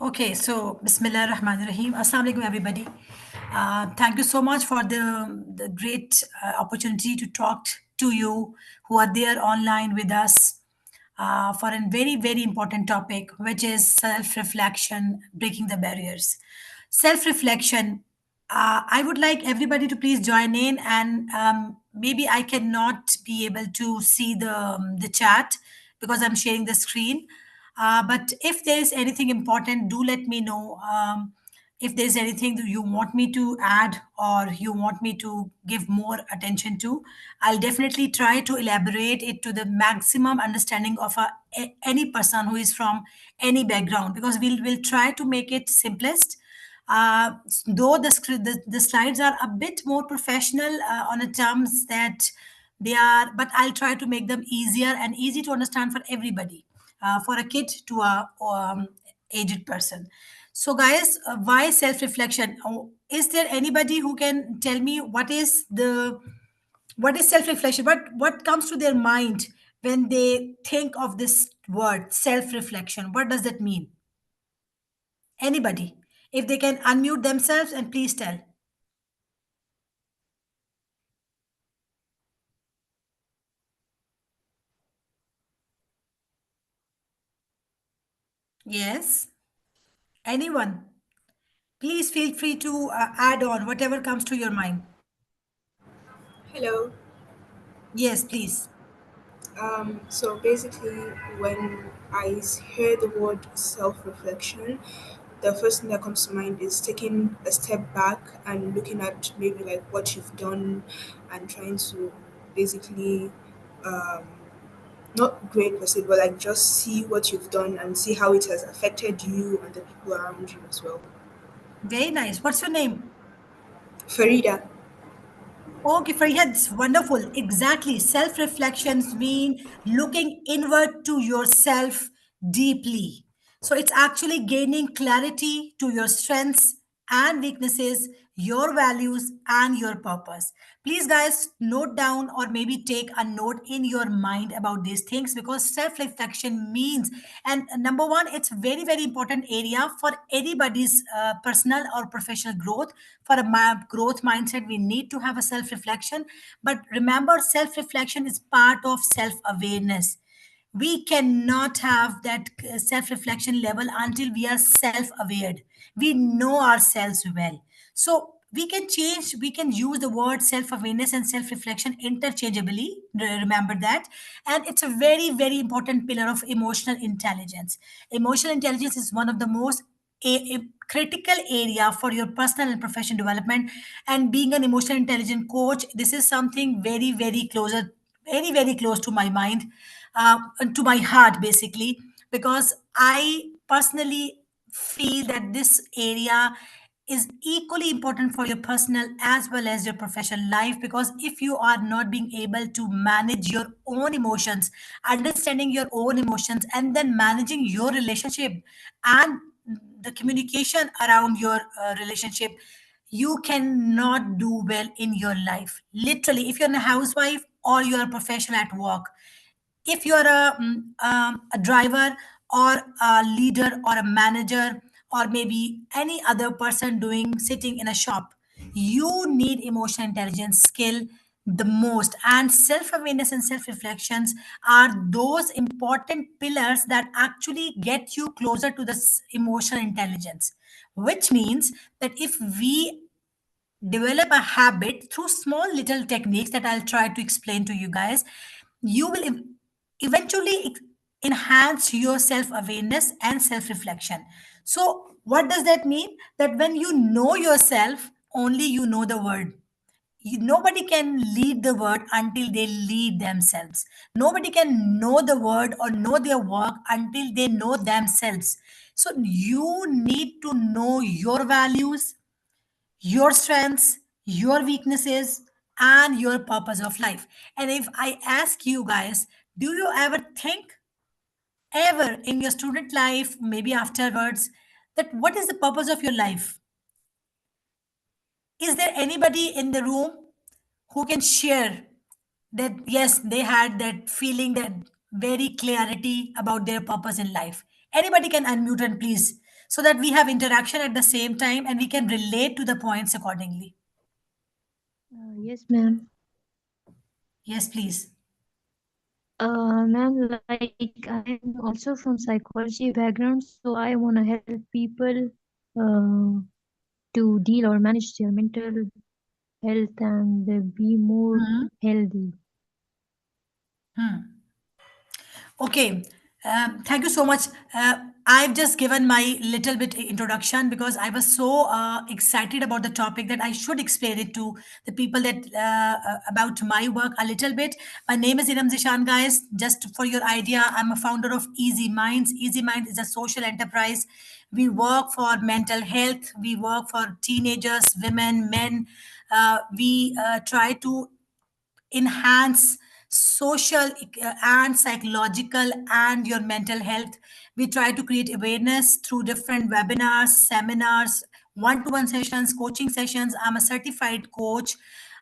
Okay, so Bismillah Rahman Rahim. Assalamu alaikum, everybody. Thank you so much for the great opportunity to talk to you who are there online with us for a very, very important topic, which is self reflection, breaking the barriers. Self reflection. I would like everybody to please join in, and maybe I cannot be able to see the chat because I'm sharing the screen. But if there is anything important, do let me know. If there's anything that you want me to add or you want me to give more attention to, I'll definitely try to elaborate it to the maximum understanding of any person who is from any background, because we'll try to make it simplest. Though the slides are a bit more professional on a terms that they are, but I'll try to make them easier and easy to understand for everybody, for a kid to a aged person. So, guys, why self reflection? Is there anybody who can tell me what is self reflection? What comes to their mind when they think of this word self reflection? What does that mean? Anybody? If they can unmute themselves and please tell. Yes. Anyone? Please feel free to add on whatever comes to your mind. Hello. Yes, please. So basically, when hear the word self-reflection, the first thing that comes to mind is taking a step back and looking at maybe like what you've done and trying to basically um, not grade per se, but like just see what you've done and see how it has affected you and the people around you as well. Very nice. What's your name? Farida. Okay, Fareeha, it's wonderful. Exactly. Self reflections mean looking inward to yourself deeply. So it's actually gaining clarity to your strengths and weaknesses, your values, and your purpose. Please, guys, note down or maybe take a note in your mind about these things, because self reflection means, and number one, it's very, very important area for anybody's personal or professional growth. For a growth mindset, we need to have a self reflection. But remember, self reflection is part of self awareness. We cannot have that self reflection level until we are self aware. We know ourselves well. So we can use the word self awareness and self reflection interchangeably. Remember that. And it's a very, very important pillar of emotional intelligence. Emotional intelligence is one of the most a critical area for your personal and professional development. And being an emotional intelligent coach, this is something very, very closer, very, very close to my mind, to my heart, basically, because I personally feel that this area is equally important for your personal as well as your professional life. Because if you are not being able to manage your own emotions, understanding your own emotions, and then managing your relationship and the communication around your relationship, you cannot do well in your life. Literally, if you're a housewife or you're a professional at work, if you're a driver or a leader or a manager or maybe any other person doing sitting in a shop, you need emotional intelligence skill the most. And self-awareness and self-reflections are those important pillars that actually get you closer to this emotional intelligence, which means that if we develop a habit through small little techniques that I'll try to explain to you guys, you will eventually enhance your self awareness and self reflection. So, what does that mean? That when you know yourself, only you know the word. Nobody can lead the word until they lead themselves. Nobody can know the word or know their work until they know themselves. So, you need to know your values, your strengths, your weaknesses, and your purpose of life. And if I ask you guys, do you ever think, ever in your student life, maybe afterwards, that what is the purpose of your life? Is there anybody in the room who can share that, yes, they had that feeling, that very clarity about their purpose in life? Anybody can unmute and please so that we have interaction at the same time and we can relate to the points accordingly. Yes, ma'am. Yes, please. Ma'am, like I'm also from psychology background, so I want to help people uh, to deal or manage their mental health and be more Hmm. healthy. Okay, thank you so much. I've just given my little bit introduction because I was so excited about the topic that I should explain it to the people that about my work a little bit. My name is Eram Zeeshan, guys. Just for your idea, I'm a founder of Easy Minds. Easy Minds is a social enterprise. We work for mental health. We work for teenagers, women, men. We try to enhance social and psychological and your mental health. We try to create awareness through different webinars, seminars, one-to-one sessions, coaching sessions. I'm a certified coach.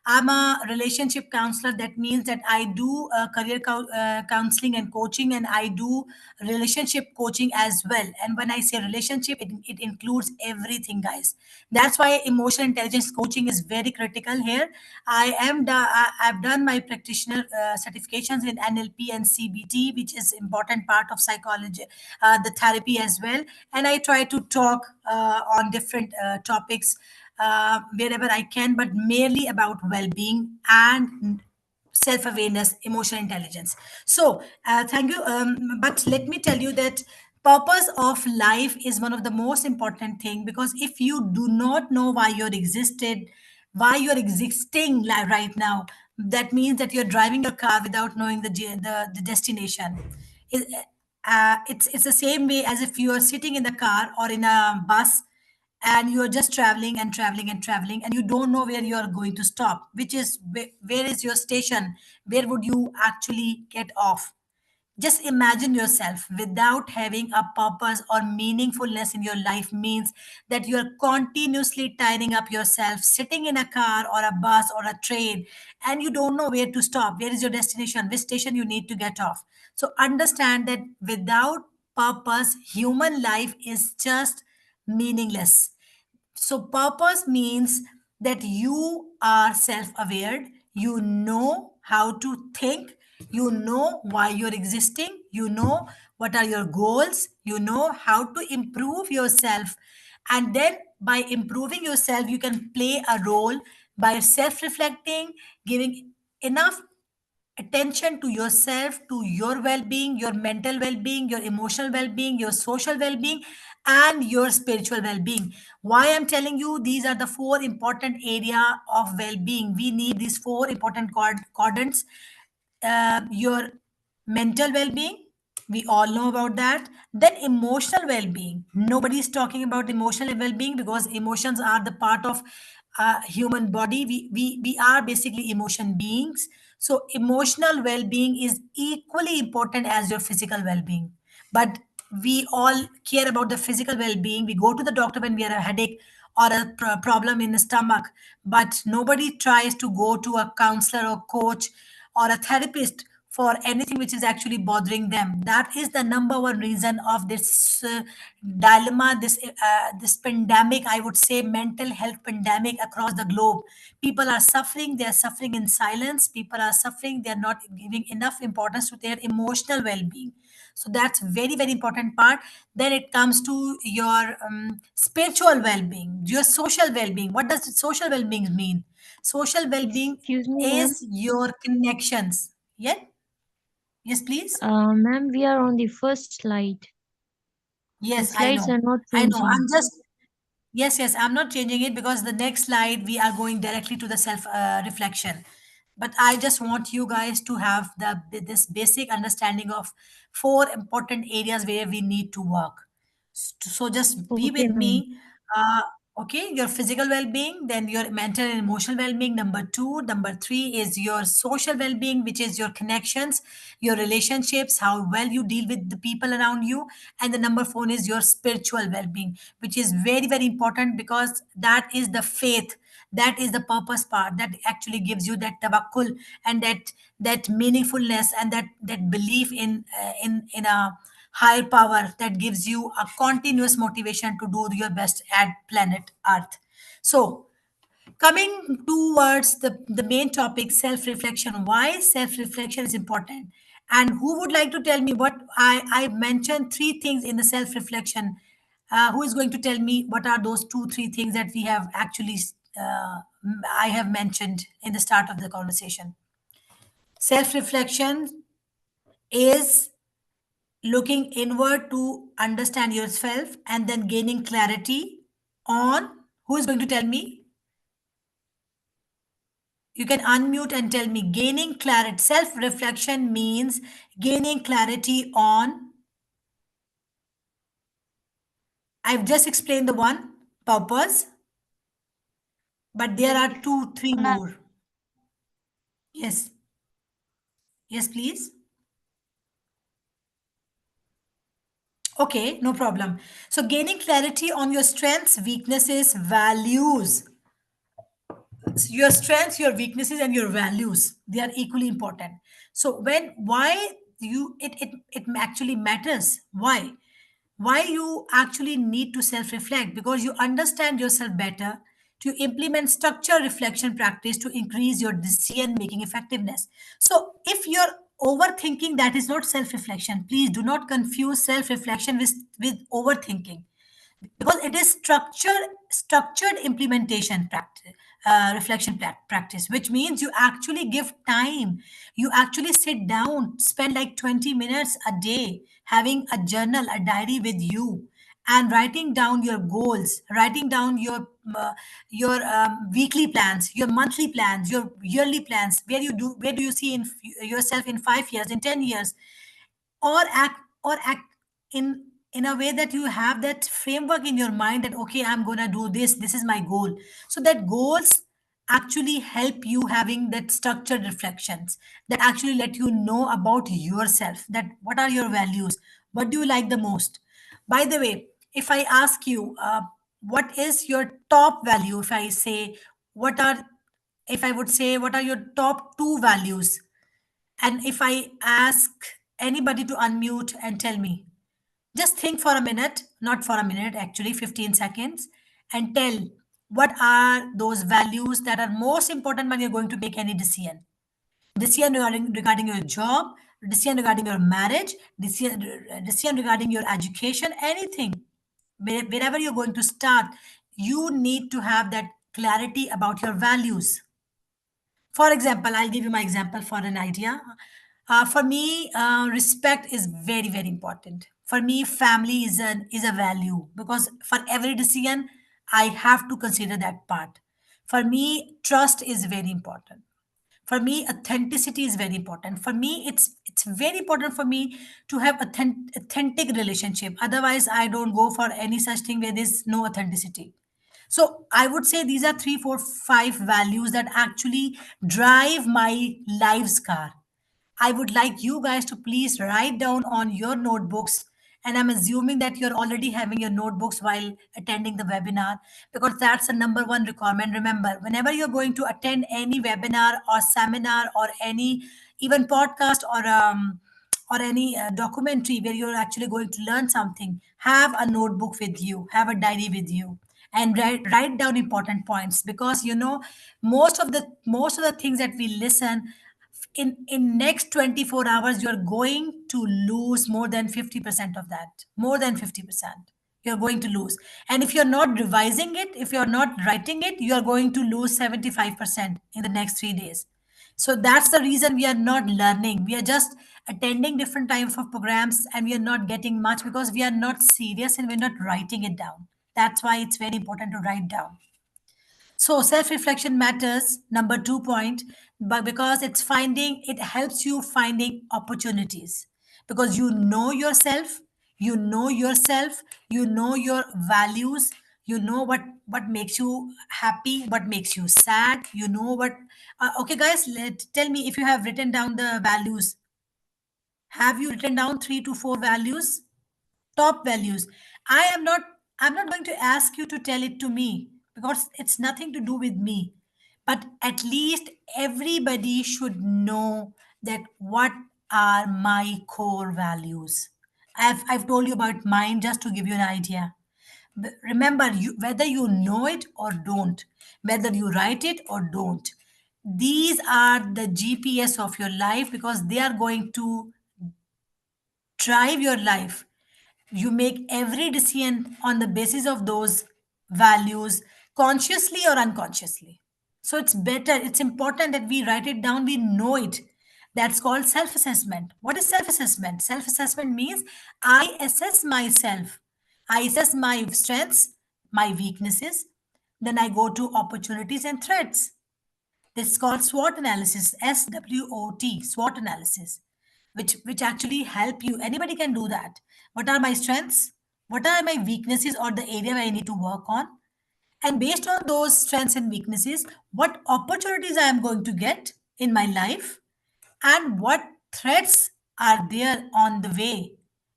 I'm a relationship counselor. That means that I do career counseling and coaching, and I do relationship coaching as well. And when I say relationship, it includes everything, guys. That's why emotional intelligence coaching is very critical here. I've done my practitioner certifications in NLP and CBT, which is important part of psychology, the therapy as well. And I try to talk on different topics wherever I can, but merely about well-being and self-awareness, emotional intelligence. So thank you, but let me tell you that purpose of life is one of the most important thing, because if you do not know why you're existed, why you're existing right now, that means that you're driving your car without knowing the destination. It- it's the same way as if you are sitting in the car or in a bus, and you're just traveling and traveling and traveling, and you don't know where you're going to stop, which is where is your station, where would you actually get off. Just imagine yourself without having a purpose or meaningfulness in your life means that you are continuously tiring up yourself, sitting in a car or a bus or a train, and you don't know where to stop. Where is your destination? Which station you need to get off? So understand that without purpose, human life is just meaningless. So, purpose means that you are self aware, you know how to think, you know why you're existing, you know what are your goals, you know how to improve yourself. And then by improving yourself, you can play a role by self reflecting, giving enough attention to yourself, to your well being, your mental well being, your emotional well being, your social well being, and your spiritual well being. Why I'm telling you these are the four important area of well being. We need these four important quadrants. Your mental well-being, we all know about that. Then emotional well-being, nobody's talking about emotional well-being because emotions are the part of human body. We are basically emotion beings. So emotional well-being is equally important as your physical well-being. But we all care about the physical well-being. We go to the doctor when we have a headache or a problem in the stomach, but nobody tries to go to a counselor or coach or a therapist for anything which is actually bothering them. That is the number one reason of this dilemma, this pandemic, I would say mental health pandemic across the globe. People are suffering, they are suffering in silence. People are suffering, they are not giving enough importance to their emotional well-being. So that's very, very important part. Then it comes to your spiritual well-being, your social well-being. What does social well-being mean? Social well-being Excuse me, ma'am. is your connections. Yeah. Yes, please. Ma'am, we are on the first slide. The Yes, I slides know. are not I know. changing. I'm just Yes, yes, I'm not changing it because the next slide we are going directly to the self reflection. But I just want you guys to have this basic understanding of four important areas where we need to work. So just be Okay, with ma'am. me. Okay, your physical well-being, then your mental and emotional well-being. Number two, number three is your social well-being, which is your connections, your relationships, how well you deal with the people around you, and the number four is your spiritual well-being, which is very, very important because that is the faith, that is the purpose part that actually gives you that tawakkul and that meaningfulness and that belief in a higher power that gives you a continuous motivation to do your best at planet Earth. So, coming towards the main topic, self-reflection, why self-reflection is important. And who would like to tell me what I mentioned three things in the self-reflection? Who is going to tell me what are those two, three things that we have actually, I have mentioned in the start of the conversation? Self reflection is looking inward to understand yourself and then gaining clarity on. Who is going to tell me? You can unmute and tell me. Gaining clarity. Self reflection means gaining clarity on. I've just explained the one purpose, but there are two, three more. Yes. Yes, please. Okay, no problem. So, gaining clarity on your strengths, weaknesses, values. Your strengths, your weaknesses, and your values, they are equally important. So, when why you it actually matters. Why you actually need to self reflect? Because you understand yourself better, to implement structure reflection practice to increase your decision making effectiveness. So if you're overthinking, that is not self reflection. Please do not confuse self reflection with overthinking, because it is structured implementation practice, reflection practice, which means you actually give time. You actually sit down, spend like 20 minutes a day having a journal, a diary with you, and writing down your goals, writing down your weekly plans, your monthly plans, your yearly plans, where do you see yourself in 5 years, in 10 years, or act in a way that you have that framework in your mind that, okay, I'm going to do this is my goal. So that goals actually help you having that structured reflections that actually let you know about yourself, that what are your values, what do you like the most. By the way, if I ask you, what is your top value, what are if I would say, what are your top two values, and if I ask anybody to unmute and tell me, just think for a minute, not for a minute, actually 15 seconds, and tell what are those values that are most important when you're going to make any decision. Decision regarding your job, decision regarding your marriage, decision regarding your education, anything. Wherever you're going to start, you need to have that clarity about your values. For example, I'll give you my example for an idea. For me, respect is very, very important. For me, family is a value, because for every decision, I have to consider that part. For me, trust is very important. For me, authenticity is very important. For me, it's very important for me to have authentic relationship. Otherwise, I don't go for any such thing where there's no authenticity. So I would say these are three, four, five values that actually drive my life's car. I would like you guys to please write down on your notebooks. And I'm assuming that you're already having your notebooks while attending the webinar, because that's the number one requirement. Remember, whenever you're going to attend any webinar or seminar or any even podcast or any documentary where you're actually going to learn something, have a notebook with you, have a diary with you, and write down important points, because most of the things that we listen in next 24 hours, you're going to lose more than 50% of that, more than 50% you're going to lose. And if you're not revising it, if you're not writing it, you're going to lose 75% in the next 3 days. So that's the reason we are not learning. We are just attending different types of programs, and we are not getting much because we are not serious and we're not writing it down. That's why it's very important to write down. So self-reflection matters, number 2 point, but because it helps you finding opportunities, because you know yourself, you know your values, you know what makes you happy, what makes you sad, you know what. Okay, guys, tell me if you have written down the values. Have you written down 3 to 4 values? Top values. I am not i'm not going to ask you to tell it to me, because it's nothing to do with me. But at least everybody should know that what are my core values. I've told you about mine just to give you an idea. Remember, whether you know it or don't, whether you write it or don't, these are the GPS of your life because they are going to drive your life. You make every decision on the basis of those values, consciously or unconsciously. So it's better, it's important that we write it down, we know it. That's called self assessment. What is self assessment? Self assessment means I assess myself, I assess my strengths, my weaknesses, then I go to opportunities and threats. This is called SWOT analysis, SWOT, SWOT analysis, which actually help you. Anybody can do that. What are my strengths? What are my weaknesses or the area where I need to work on? And based on those strengths and weaknesses, what opportunities I am going to get in my life and what threats are there on the way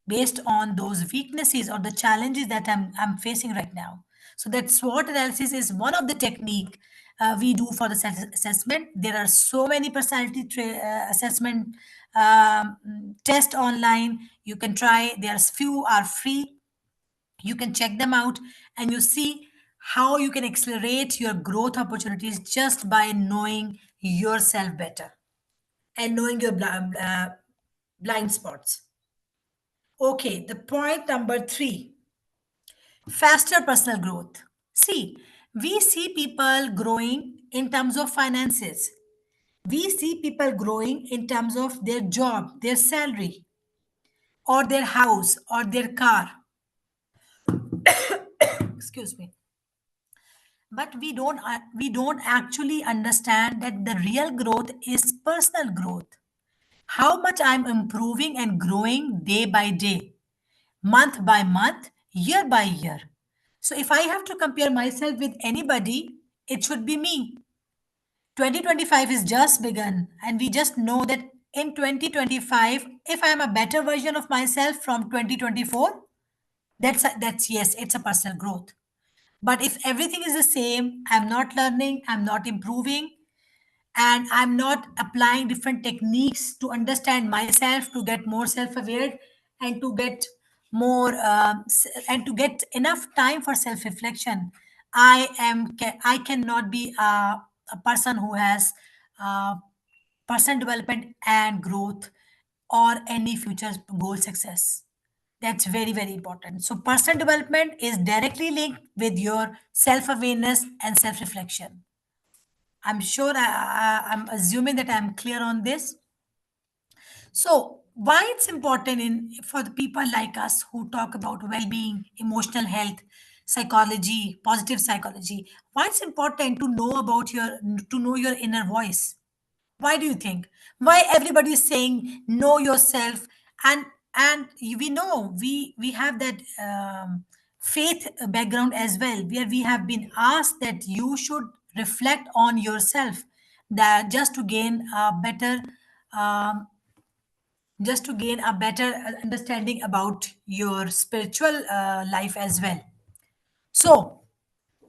based on those weaknesses or the challenges that I'm facing right now. So that SWOT analysis is one of the technique we do for the assessment. There are so many personality assessment test online. You can try. There's few are free. You can check them out and you see how you can accelerate your growth opportunities just by knowing yourself better and knowing your blind spots. Okay, the point number three, faster personal growth. See, we see people growing in terms of finances. We see people growing in terms of their job, their salary, or their house, or their car. Excuse me. But we don't actually understand that the real growth is personal growth. How much I'm improving and growing day by day, month by month, year by year. So if I have to compare myself with anybody, it should be me. 2025 is just begun, and we just know that in 2025, if I am a better version of myself from 2024, that's yes, it's a personal growth. But if everything is the same, I'm not learning, I'm not improving, and I'm not applying different techniques to understand myself, to get more self-aware, and to get more and to get enough time for self-reflection. I cannot be a person who has uh, personal development and growth or any future goal success. That's very, very important. So personal development is directly linked with your self-awareness and self-reflection. I'm sure I'm assuming that I'm clear on this. So, why it's important in for the people like us who talk about well-being, emotional health, psychology, positive psychology? Why it's important to know about your inner voice? Why do you think? Why everybody is saying know yourself? And we know we have that faith background as well, where we have been asked that you should reflect on yourself, that um, just to gain a better understanding about your spiritual life as well. So,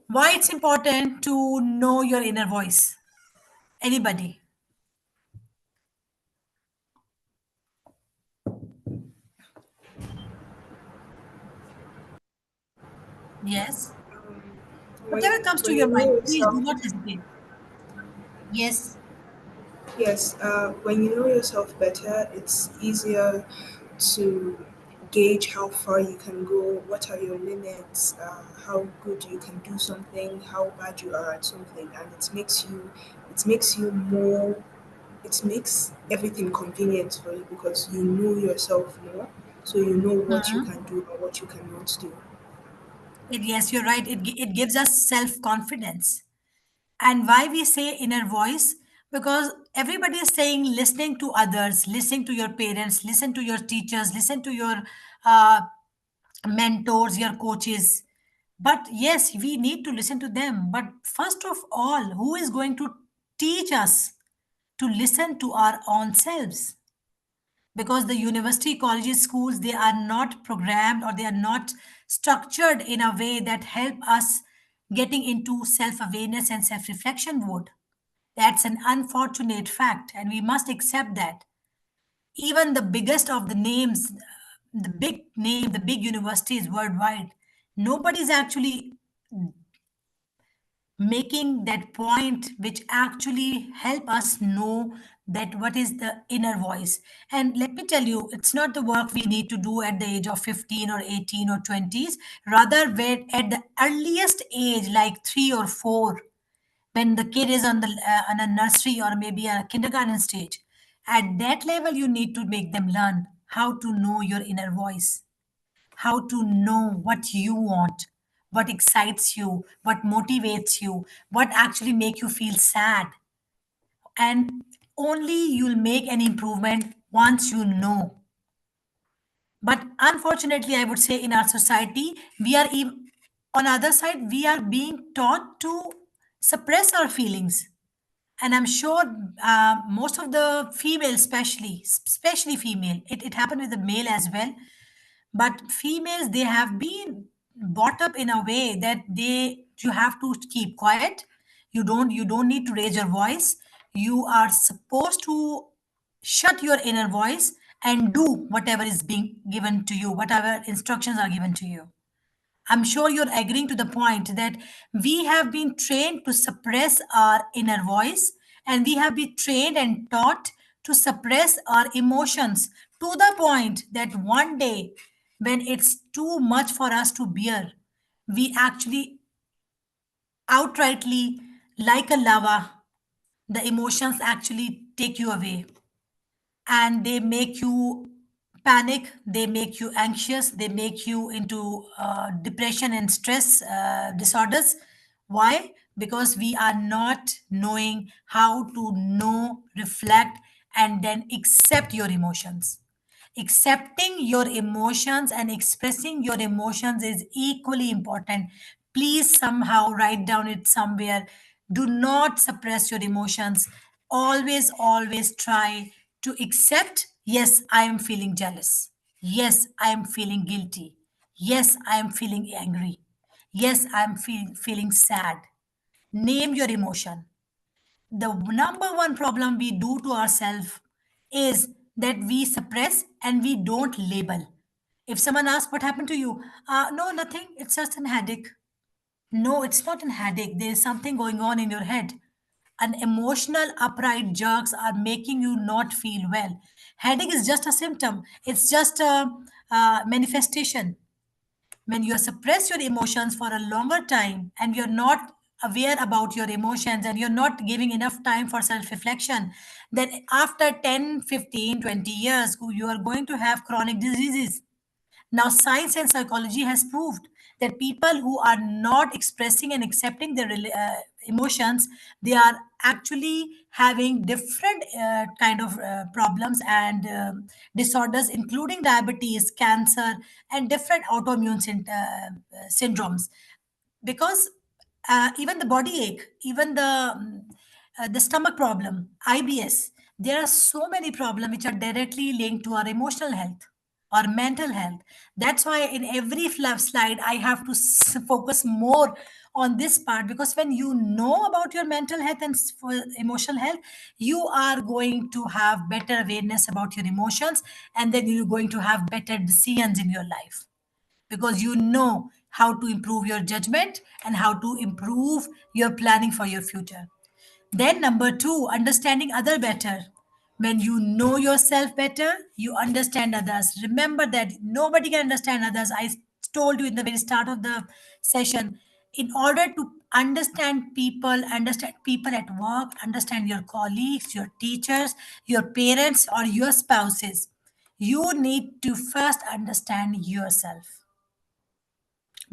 why it's important to know your inner voice? Anybody? Yes. when Whatever comes to when your you know mind, please yourself, do not hesitate. Yes. yes, when you know yourself better, it's easier to gauge how far you can go, what are your limits, how good you can do something, how bad you are at something, and it makes you more, it makes everything convenient for you because you know yourself more, so you know what you Mhm. can do and what you cannot do. Yes, you're right. It gives us self confidence. And why we say inner voice? Because everybody is saying listening to others, listening to your parents, listen to your teachers, listen to your uh, mentors, your coaches. But yes, we need to listen to them. But first of all, who is going to teach us to listen to our own selves? Because the university colleges schools, they are not programmed or they are not structured in a way that help us getting into self-awareness and self-reflection mode. That's an unfortunate fact and we must accept that. Even the biggest of the names, the big name, the big universities worldwide, nobody's actually making that point which actually help us know that what is the inner voice. And let me tell you, it's not the work we need to do at the age of 15 or 18 or 20s, rather when at the earliest age like 3 or 4, when the kid is on a nursery or maybe a kindergarten stage. At that level you need to make them learn how to know your inner voice, how to know what you want, what excites you, what motivates you, what actually make you feel sad. And only you'll make an improvement once you know. But unfortunately, I would say in our society, we are on other side, we are being taught to suppress our feelings. And I'm sure most of the female, especially female, it happened with the male as well, but females, they have been brought up in a way that you have to keep quiet. You don't need to raise your voice. You are supposed to shut your inner voice and do whatever is being given to you, whatever instructions are given to you. I'm sure you're agreeing to the point that we have been trained to suppress our inner voice, and we have been trained and taught to suppress our emotions to the point that one day, when it's too much for us to bear, we actually outrightly, like a lava, the emotions actually take you away, and they make you panic, they make you anxious, they make you into depression and stress disorders. Why? Because we are not knowing how to know, reflect, and then accept your emotions. Accepting your emotions and expressing your emotions is equally important. Please somehow write down it somewhere. Do not suppress your emotions. Always try to accept, yes, I am feeling jealous. Yes, I am feeling guilty. Yes, I am feeling angry. Yes, I am feeling sad. Name your emotion. The number one problem we do to ourselves is that we suppress and we don't label. If someone asks what happened to you, no, nothing, it's just an headache. No, it's not an headache. There is something going on in your head. An emotional upright jerks are making you not feel well. Headache is just a symptom. It's just a manifestation. When you suppress your emotions for a longer time and you're not aware about your emotions and you're not giving enough time for self reflection, then after 10, 15, 20 years, you are going to have chronic diseases. Now, science and psychology has proved that people who are not expressing and accepting their emotions, they are actually having different kind of problems and disorders, including diabetes, cancer, and different autoimmune syndromes. Because even the body ache, even the stomach problem, IBS, there are so many problems which are directly linked to our emotional health or mental health. That's why in every slide I have to focus more on this part, because when you know about your mental health and for emotional health, you are going to have better awareness about your emotions, and then you're going to have better decisions in your life, because you know how to improve your judgment and how to improve your planning for your future. Then, number two, understanding other better. When you know yourself better, you understand others. Remember that nobody can understand others. I told you in the very start of the session, in order to understand people at work, understand your colleagues, your teachers, your parents, or your spouses, you need to first understand yourself,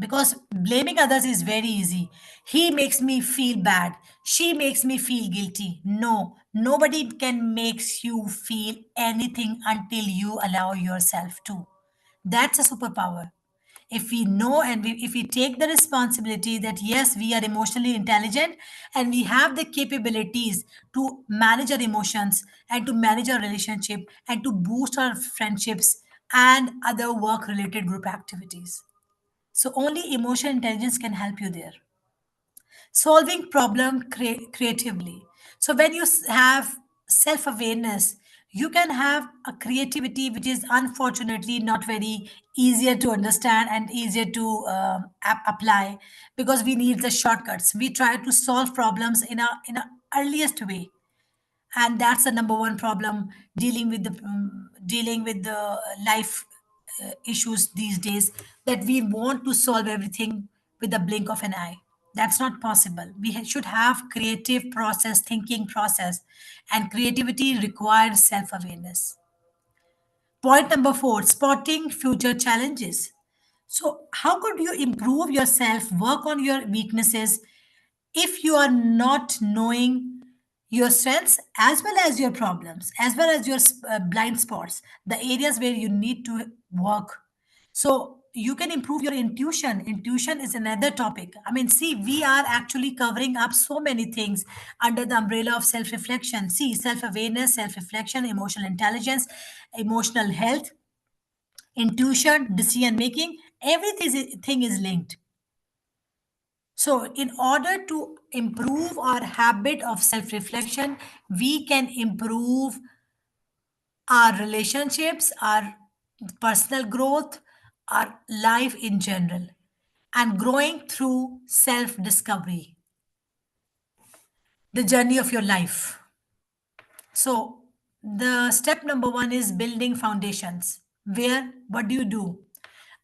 because blaming others is very easy. He makes me feel bad, she makes me feel guilty. No, nobody can makes you feel anything until you allow yourself to. That's a superpower. If we know and if we take the responsibility that yes, we are emotionally intelligent and we have the capabilities to manage our emotions and to manage our relationship and to boost our friendships and other work related group activities, so only emotional intelligence can help you there. Solving problem creatively. So when you have self awareness, You can have a creativity which is unfortunately not very easier to understand and easier to apply, because we need the shortcuts. We try to solve problems in a earliest way, and that's the number one problem dealing with the life issues these days, that we want to solve everything with the blink of an eye. That's not possible. We should have creative process, thinking process, and creativity requires self-awareness. Point number 4, spotting future challenges. So, how could you improve yourself, work on your weaknesses, if you are not knowing your strengths as well as your problems, as well as your blind spots, the areas where you need to work? So, you can improve your intuition. Intuition is another topic. I mean, see, we are actually covering up so many things under the umbrella of self reflection. See, self awareness, self reflection, emotional intelligence, emotional health, intuition, decision making, everything is linked. So, in order to improve our habit of self reflection, we can improve our relationships, our personal growth, our life in general, and growing through self discovery, the journey of your life. So, the step number one is building foundations. Where, what do you do?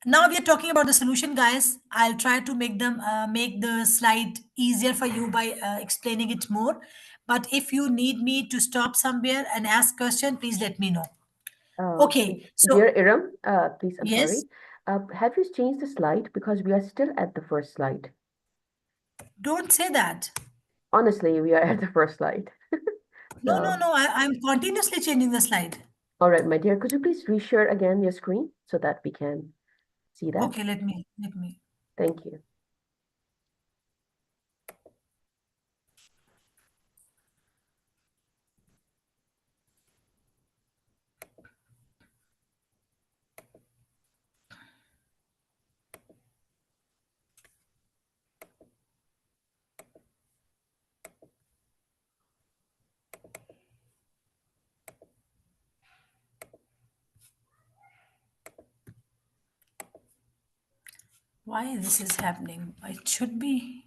Now we are talking about the solution, guys. I'll try to make the slide easier for you by explaining it more. But if you need me to stop somewhere and ask question, please let me know. Uh, Okay, Dear so Eram, please, I'm yes, sorry. Have you changed the slide? Because we are still at the first slide. don't say that. Honestly, we are at the first slide. No, no, So, no. I'm continuously changing the slide. all right, my dear, could you please reshare again your screen so that we can see that? Okay, let me. Thank you. Why this is happening? It should be.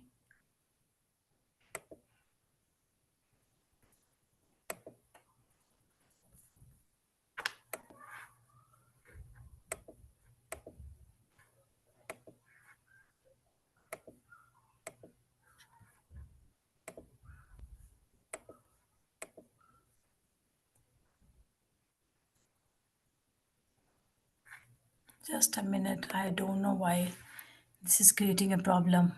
Just a minute. I don't know why this is creating a problem.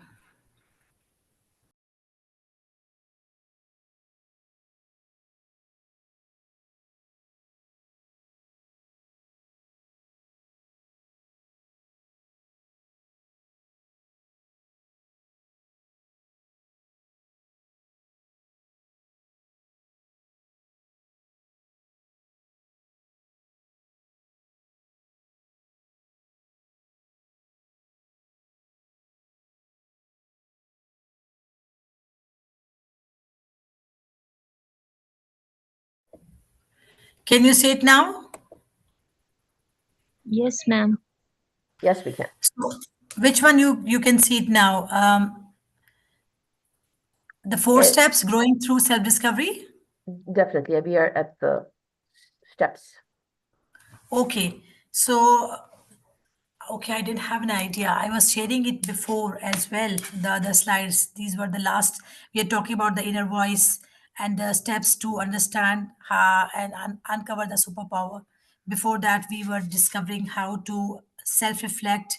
Can you see it now? Yes, ma'am. Yes, we can. So, which one you can see it now? The four It, steps growing through self discovery. definitely, we are at the steps. Okay, so okay, I didn't have an idea. I was sharing it before as well. The other slides, these were the last. We are talking about the inner voice and the steps to understand and uncover the superpower. Before that, we were discovering how to self reflect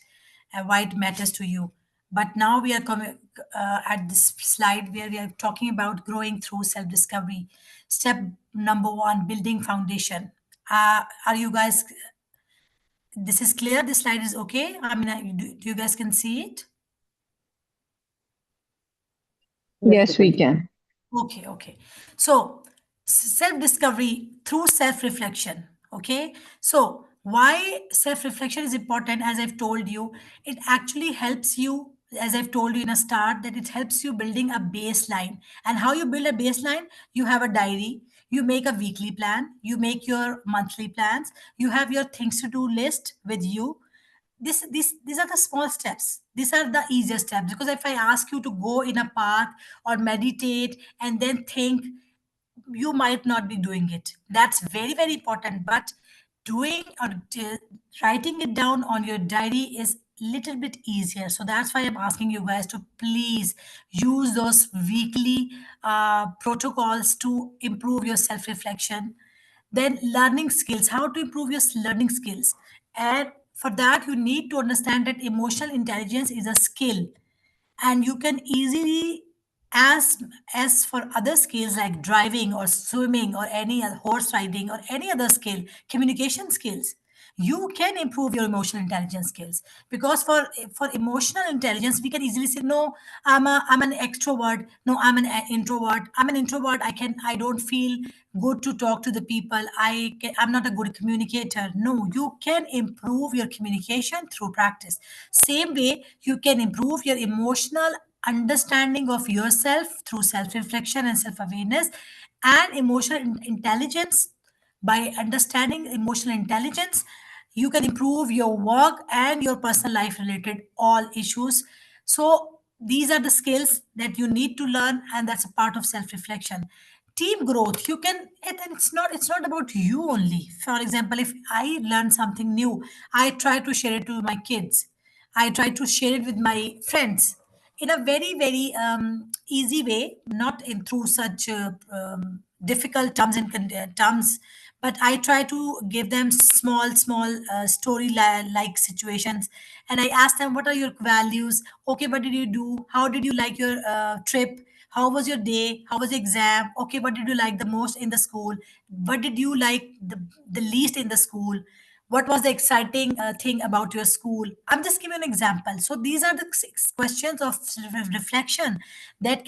and why it matters to you. But now we are coming at this slide where we are talking about growing through self discovery. Step number one, building foundation. Are you guys, this is clear? This slide is okay? I mean, do you guys can see it? Yes, we Yes, we can see. can. Okay, okay. So, self discovery through self reflection. Okay. So, why self reflection is important, as I've told you, it actually helps you, as I've told you in a start, that it helps you building a baseline. And how you build a baseline? You have a diary, You make a weekly plan, you make your monthly plans, you have your things to do list with you. These are the small steps. These are the easiest steps, because if I ask you to go in a park or meditate and then think, you might not be doing it. That's very, very important. But doing or writing it down on your diary is little bit easier. So that's why I'm asking you guys to please use those weekly protocols to improve your self reflection. Then learning skills, how to improve your learning skills. And for that, you need to understand that emotional intelligence is a skill, and you can easily, as for other skills like driving or swimming or any horse riding or any other skill, communication skills, you can improve your emotional intelligence skills. Because for emotional intelligence, we can easily say, no, I'm an extrovert, no, I'm an introvert, I'm an introvert, I don't feel good to talk to the people, I'm not a good communicator. No, you can improve your communication through practice. Same way, you can improve your emotional understanding of yourself through self reflection and self awareness. And emotional intelligence, by understanding emotional intelligence, you can improve your work and your personal life related all issues. So these are the skills that you need to learn, and that's a part of self reflection. Team growth, you can, and it's not about you only. For example, if I learn something new, I try to share it to my kids, I try to share it with my friends in a very, very easy way, not in through such difficult terms and terms, but I try to give them small story like situations, and I ask them, what are your values? Okay, what did you do? How did you like your trip? How was your day? How was the exam? Okay, what did you like the most in the school? What did you like the least in the school? What was the exciting thing about your school? I'm just giving an example. So these are the six questions of reflection that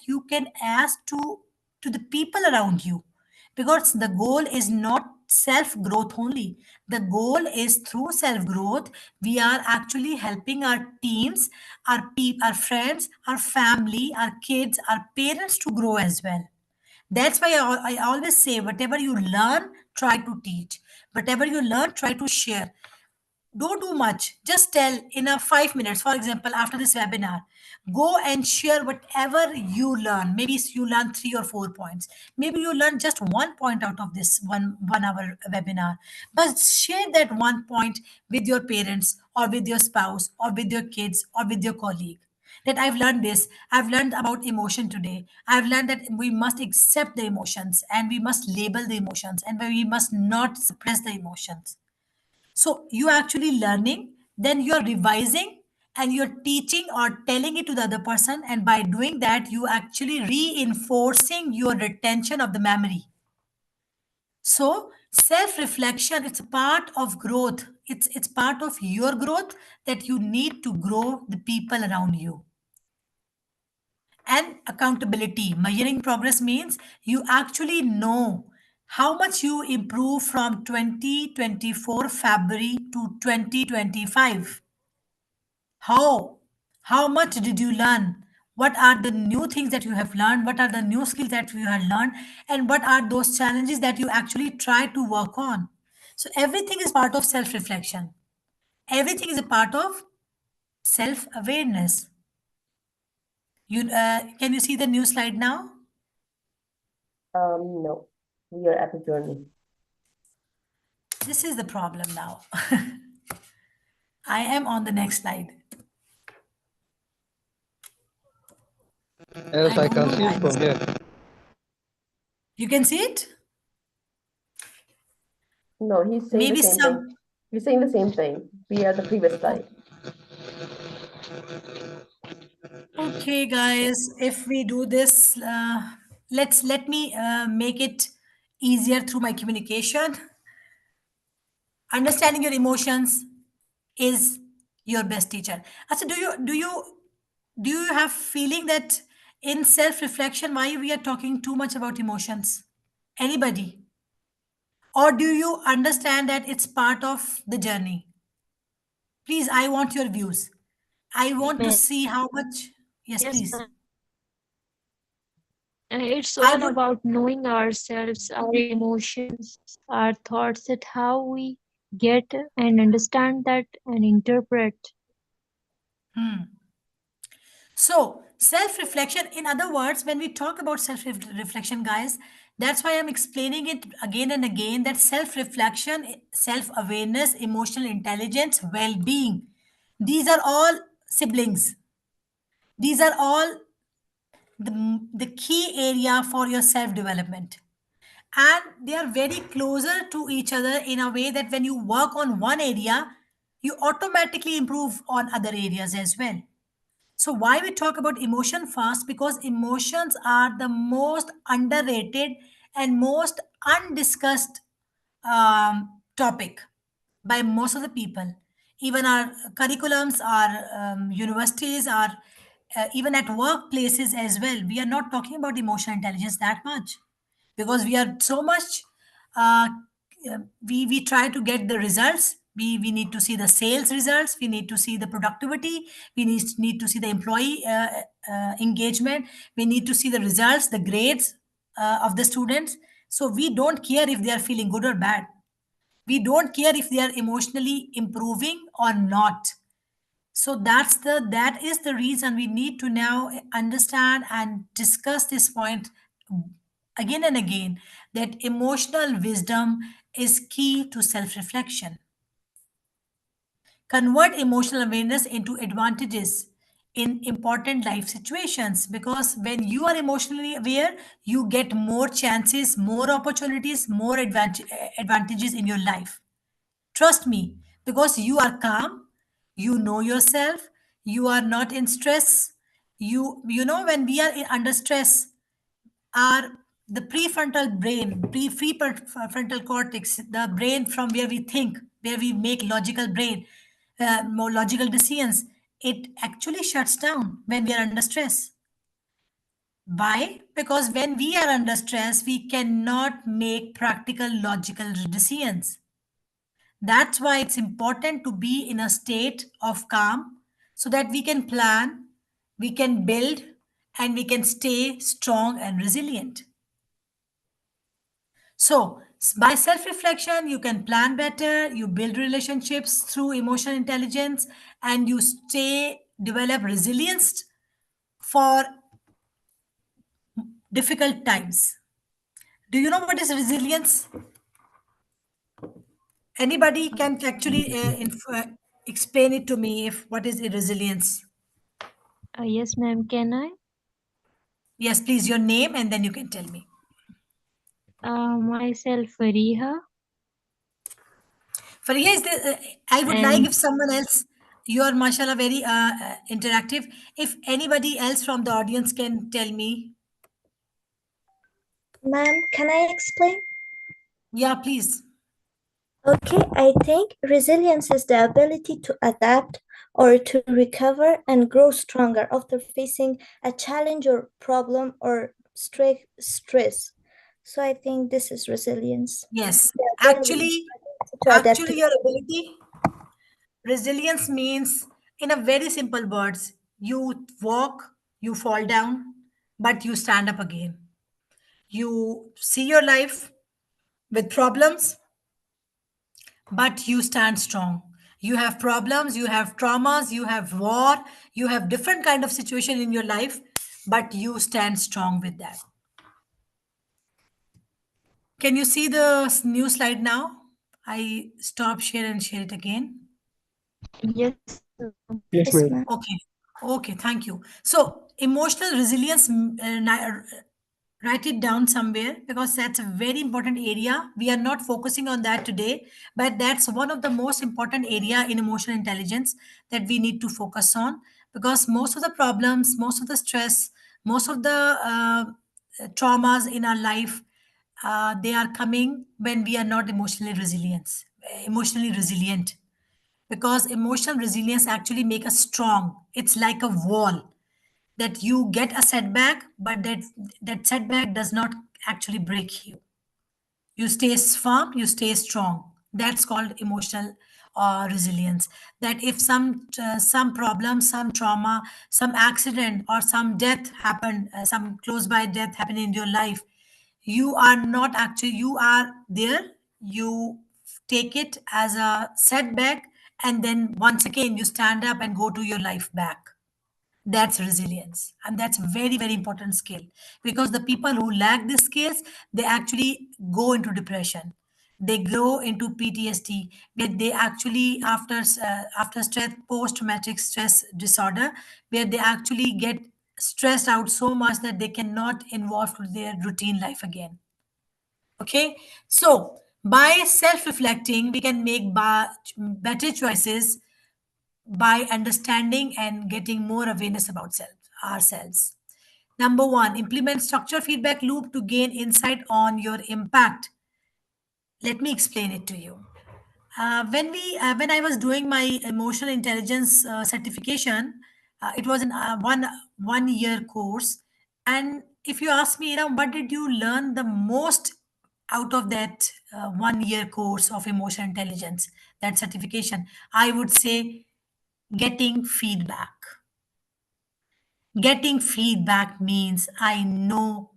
you can ask to the people around you, because the goal is not self growth only. The goal is through self growth, we are actually helping our teams, our friends, our family, our kids, our parents to grow as well. That's why I always say, whatever you learn, try to teach. Whatever you learn, try to share. Don't do much. Just tell in a 5 minutes. For example, after this webinar, go and share whatever you learn. Maybe you learn 3 or 4 points. Maybe you learn just 1 point out of this 1 hour webinar. But share that 1 point with your parents or with your spouse or with your kids or with your colleague. That I've learned this. I've learned about emotion today. I've learned that we must accept the emotions and we must label the emotions and we must not suppress the emotions. So you're actually learning, then you're revising and you're teaching or telling it to the other person. And by doing that, you actually reinforcing your retention of the memory. So self-reflection, it's a part of growth. It's part of your growth, that you need to grow the people around you. And accountability, measuring progress means you actually know how much you improve from 2024 February to 2025. How much did you learn? What are the new things that you have learned? What are the new skills that you have learned? And what are those challenges that you actually try to work on? So everything is part of self reflection. Everything is a part of self awareness. You can you see the new slide now? No, we are at the journey. This is the problem now. I am on the next slide. Yes, I I don't can know see it why. from here. You can see it? No, he's saying the Maybe same thing. some. He's saying the same thing. We are at the previous slide. Okay, guys, if we do this, let me make it easier through my communication. Understanding your emotions is your best teacher. So do you have feeling that in self reflection, why we are talking too much about emotions? Anybody? Or do you understand that it's part of the journey? Please, I want your views. I want to Ma'am. see how much. Yes, Yes, please. ma'am. It's I all would about knowing ourselves, our emotions, our thoughts, that how we get and understand that and interpret. So, self reflection, in other words, when we talk about self reflection, guys, that's why I'm explaining it again and again that self reflection, self awareness, emotional intelligence, well being, these are all siblings. These are all the key area for your self development. And they are very closer to each other in a way that when you work on one area, you automatically improve on other areas as well. So, why we talk about emotion fast? Because emotions are the most underrated and most undiscussed topic by most of the people. Even our curriculums, our universities, our even at workplaces as well. We are not talking about emotional intelligence that much because we are so much uh, we try to get the results. We need to see the sales results, we need to see the productivity, we need to see the employee engagement, we need to see the results, the grades of the students. So we don't care if they are feeling good or bad, we don't care if they are emotionally improving or not. So that is the reason we need to now understand and discuss this point again and again, that emotional wisdom is key to self reflection. Convert emotional awareness into advantages in important life situations, because when you are emotionally aware, you get more chances, more opportunities, more advantages in your life. Trust me, because you are calm, you know yourself, you are not in stress. You know, when we are under stress, our the prefrontal brain, prefrontal cortex, the brain from where we think, where we make logical brain, more logical decisions, it actually shuts down when we are under stress. Why? Because when we are under stress, we cannot make practical, logical decisions. That's why it's important to be in a state of calm so that we can plan, we can build, and we can stay strong and resilient. So, by self reflection, you can plan better, you build relationships through emotional intelligence, and you develop resilience for difficult times. Do you know what is resilience? Anybody can actually explain it to me if what is resilience? Yes, ma'am, can I? Yes, please, your name and then you can tell me. Myself, Fareeha, Faria, I would like and if someone else, you are mashallah very interactive. If anybody else from the audience can tell me, Ma'am, can I explain? yeah, please. Okay, I think resilience is the ability to adapt or to recover and grow stronger after facing a challenge or problem or stress. So I think this is resilience. Yes, The ability actually, to adapt to your ability, resilience means, in a very simple words, you walk, you fall down, but you stand up again. You see your life with problems, but you stand strong. You have problems, you have traumas, you have war, you have different kind of situation in your life, but you stand strong with that. Can you see the new slide now? I stop share and share it again. yes, ma'am. Yes, yes, ma'am. ma'am. Okay. Okay, thank you. So, emotional resilience, write it down somewhere because that's a very important area. We are not focusing on that today, but that's one of the most important area in emotional intelligence that we need to focus on, because most of the problems, most of the stress, most of the traumas in our life, they are coming when we are not emotionally resilient, because emotional resilience actually make us strong. It's like a wall that you get a setback, but that setback does not actually break you. You stay firm, you stay strong. That's called emotional resilience. That if some problem, some trauma, some accident, or some death happened, some close by death happened in your life, you are not actually, you are there, you take it as a setback, and then once again you stand up and go to your life back. That's resilience, and that's a very very important skill, because the people who lack these skills, they actually go into depression, they grow into PTSD, where they actually after stress, post traumatic stress disorder, where they actually get stressed out so much that they cannot involve to their routine life again. Okay, so by self reflecting we can make better choices, by understanding and getting more awareness about ourselves. Number one, implement structure feedback loop to gain insight on your impact. Let me explain it to you. When I was doing my emotional intelligence certification, it was an one year course. And if you ask me, what did you learn the most out of that 1 year course of emotional intelligence, that certification, I would say getting feedback. Getting feedback means I know,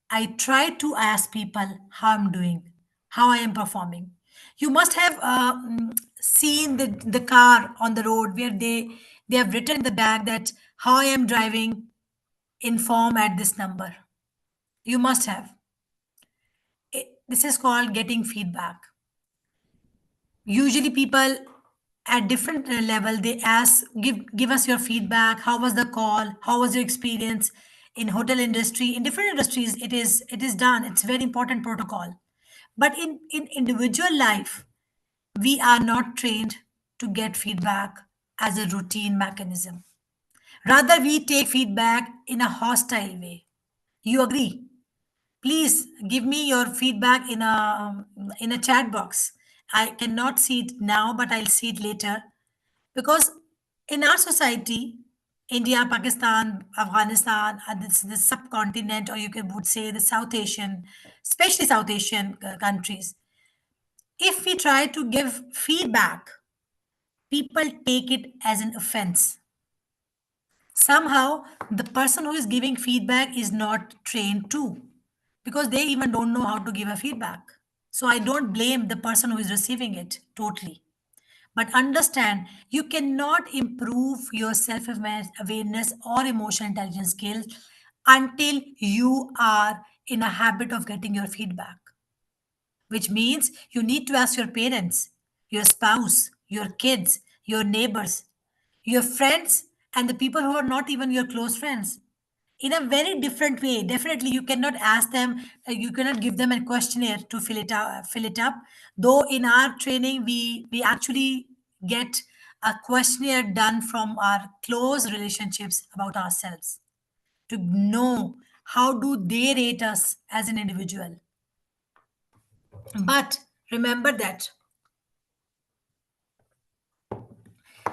I try to ask people how I'm doing, how I am performing. You must have seen the car on the road where they have written in the back that how I am driving, inform at this number. You must have. This is called getting feedback. Usually people at different level, they ask, give us your feedback, how was the call, how was your experience. In hotel industry, in different industries, it is done, it's very important protocol. But in individual life, we are not trained to get feedback as a routine mechanism. Rather, we take feedback in a hostile way. You agree? Please give me your feedback in a chat box. I cannot see it now, but I'll see it later. Because in our society, India, Pakistan, Afghanistan, this subcontinent, or would say the South Asian, especially South Asian countries, if we try to give feedback, people take it as an offense. Somehow, the person who is giving feedback is not trained too, because they even don't know how to give a feedback. So I don't blame the person who is receiving it totally. But understand, you cannot improve your self awareness or emotional intelligence skills until you are in a habit of getting your feedback, which means you need to ask your parents, your spouse, your kids, your neighbors, your friends, and the people who are not even your close friends in a very different way. Definitely, you cannot ask them, you cannot give them a questionnaire to fill it up. Though in our training, we actually get a questionnaire done from our close relationships about ourselves to know how do they rate us as an individual. But remember that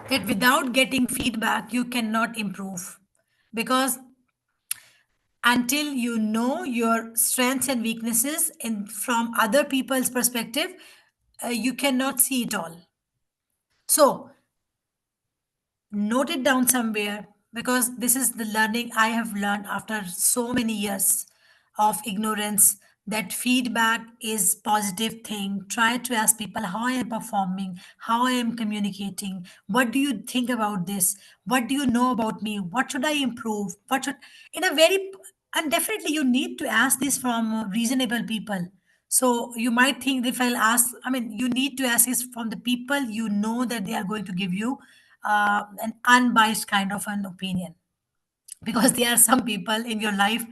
without getting feedback, you cannot improve, because until you know your strengths and weaknesses in from other people's perspective, you cannot see it all. So note it down somewhere, because this is the learning I have learned after so many years of ignorance, that feedback is positive thing. Try to ask people how I am performing, how I am communicating, what do you think about this, what do you know about me, what should I improve, what should, in a very, and definitely you need to ask this from reasonable people. So you might think, if I'll ask, I mean, you need to ask this from the people you know that they are going to give you an unbiased kind of an opinion. Because there are some people in your life,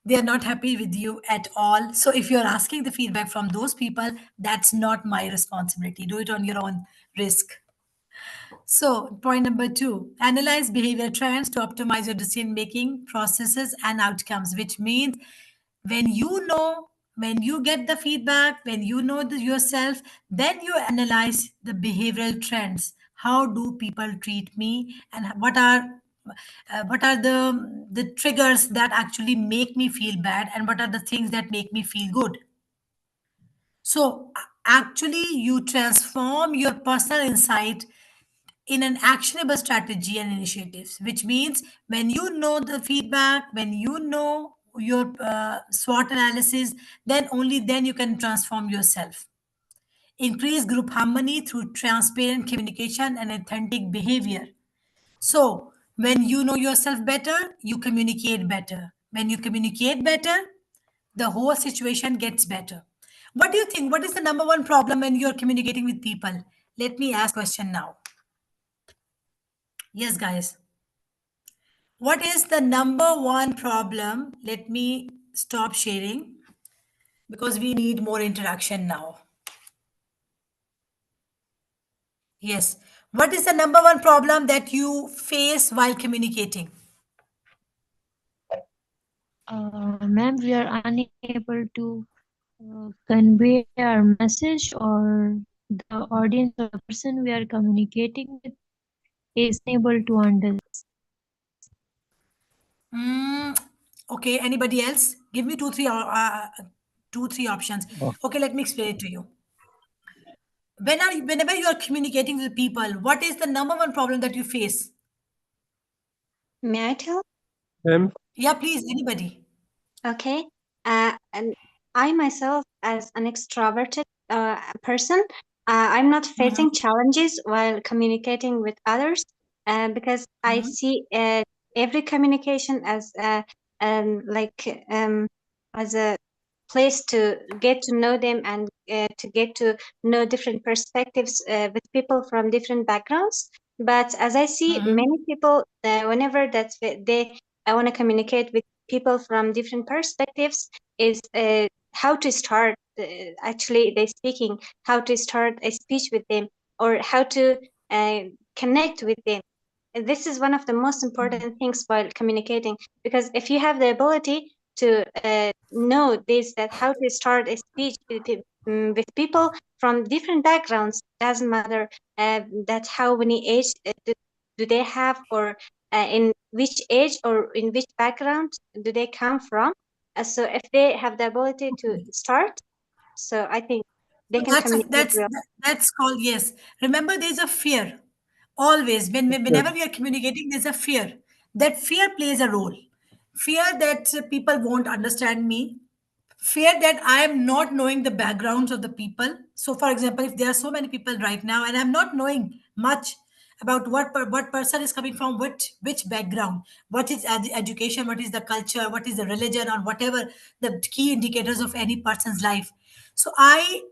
they are not happy with you at all. So if you're asking the feedback from those people, that's not my responsibility. Do it on your own risk. So, point number two, analyze behavior trends to optimize your decision making processes and outcomes, which means when you know, when you get the feedback, when you know yourself, then you analyze the behavioral trends. How do people treat me, and what are the triggers that actually make me feel bad, and what are the things that make me feel good? So actually you transform your personal insight in an actionable strategy and initiatives, which means when you know the feedback, when you know your SWOT analysis, then only then you can transform yourself. Increase group harmony through transparent communication and authentic behavior. So, when you know yourself better, you communicate better. When you communicate better, the whole situation gets better. What do you think? What is the number one problem when you're communicating with people? Let me ask question now. Yes, guys. What is the number one problem? Let me stop sharing because we need more interaction now. Yes. What is the number one problem that you face while communicating? Ma'am, we are unable to convey our message, or the audience or the person we are communicating with is unable to understand. Mm, okay. Anybody else? Give me two, three options. Oh, Okay. Let me explain it to you. Whenever you are communicating with people, what is the number one problem that you face? May I tell? ma'am. Yeah, please. Anybody? Okay. And I myself, as an extroverted person, I'm not Mhm, facing challenges while communicating with others because I mhm, see every communication as like as a place to get to know them and to get to know different perspectives with people from different backgrounds. But as I see mhm, many people, whenever they I want to communicate with people from different perspectives, is how to start actually they speaking, how to start a speech with them, or how to uh, connect with them. This is one of the most important things while communicating, because if you have the ability to know this, that how to start a speech with people from different backgrounds, doesn't matter that how many age do they have, or in which age or in which background do they come from. So if they have the ability to mhm. start, so I think they So can communicate well. that's called, yes. Remember, there's a fear. Always, Yes. whenever we are communicating, there's a fear. That fear plays a role. Fear that people won't understand me. Fear that I am not knowing the backgrounds of the people. So, for example, if there are so many people right now, and I'm not knowing much about what person is coming from which background, what is education, what is the culture, what is the religion, or whatever the key indicators of any person's life. So, I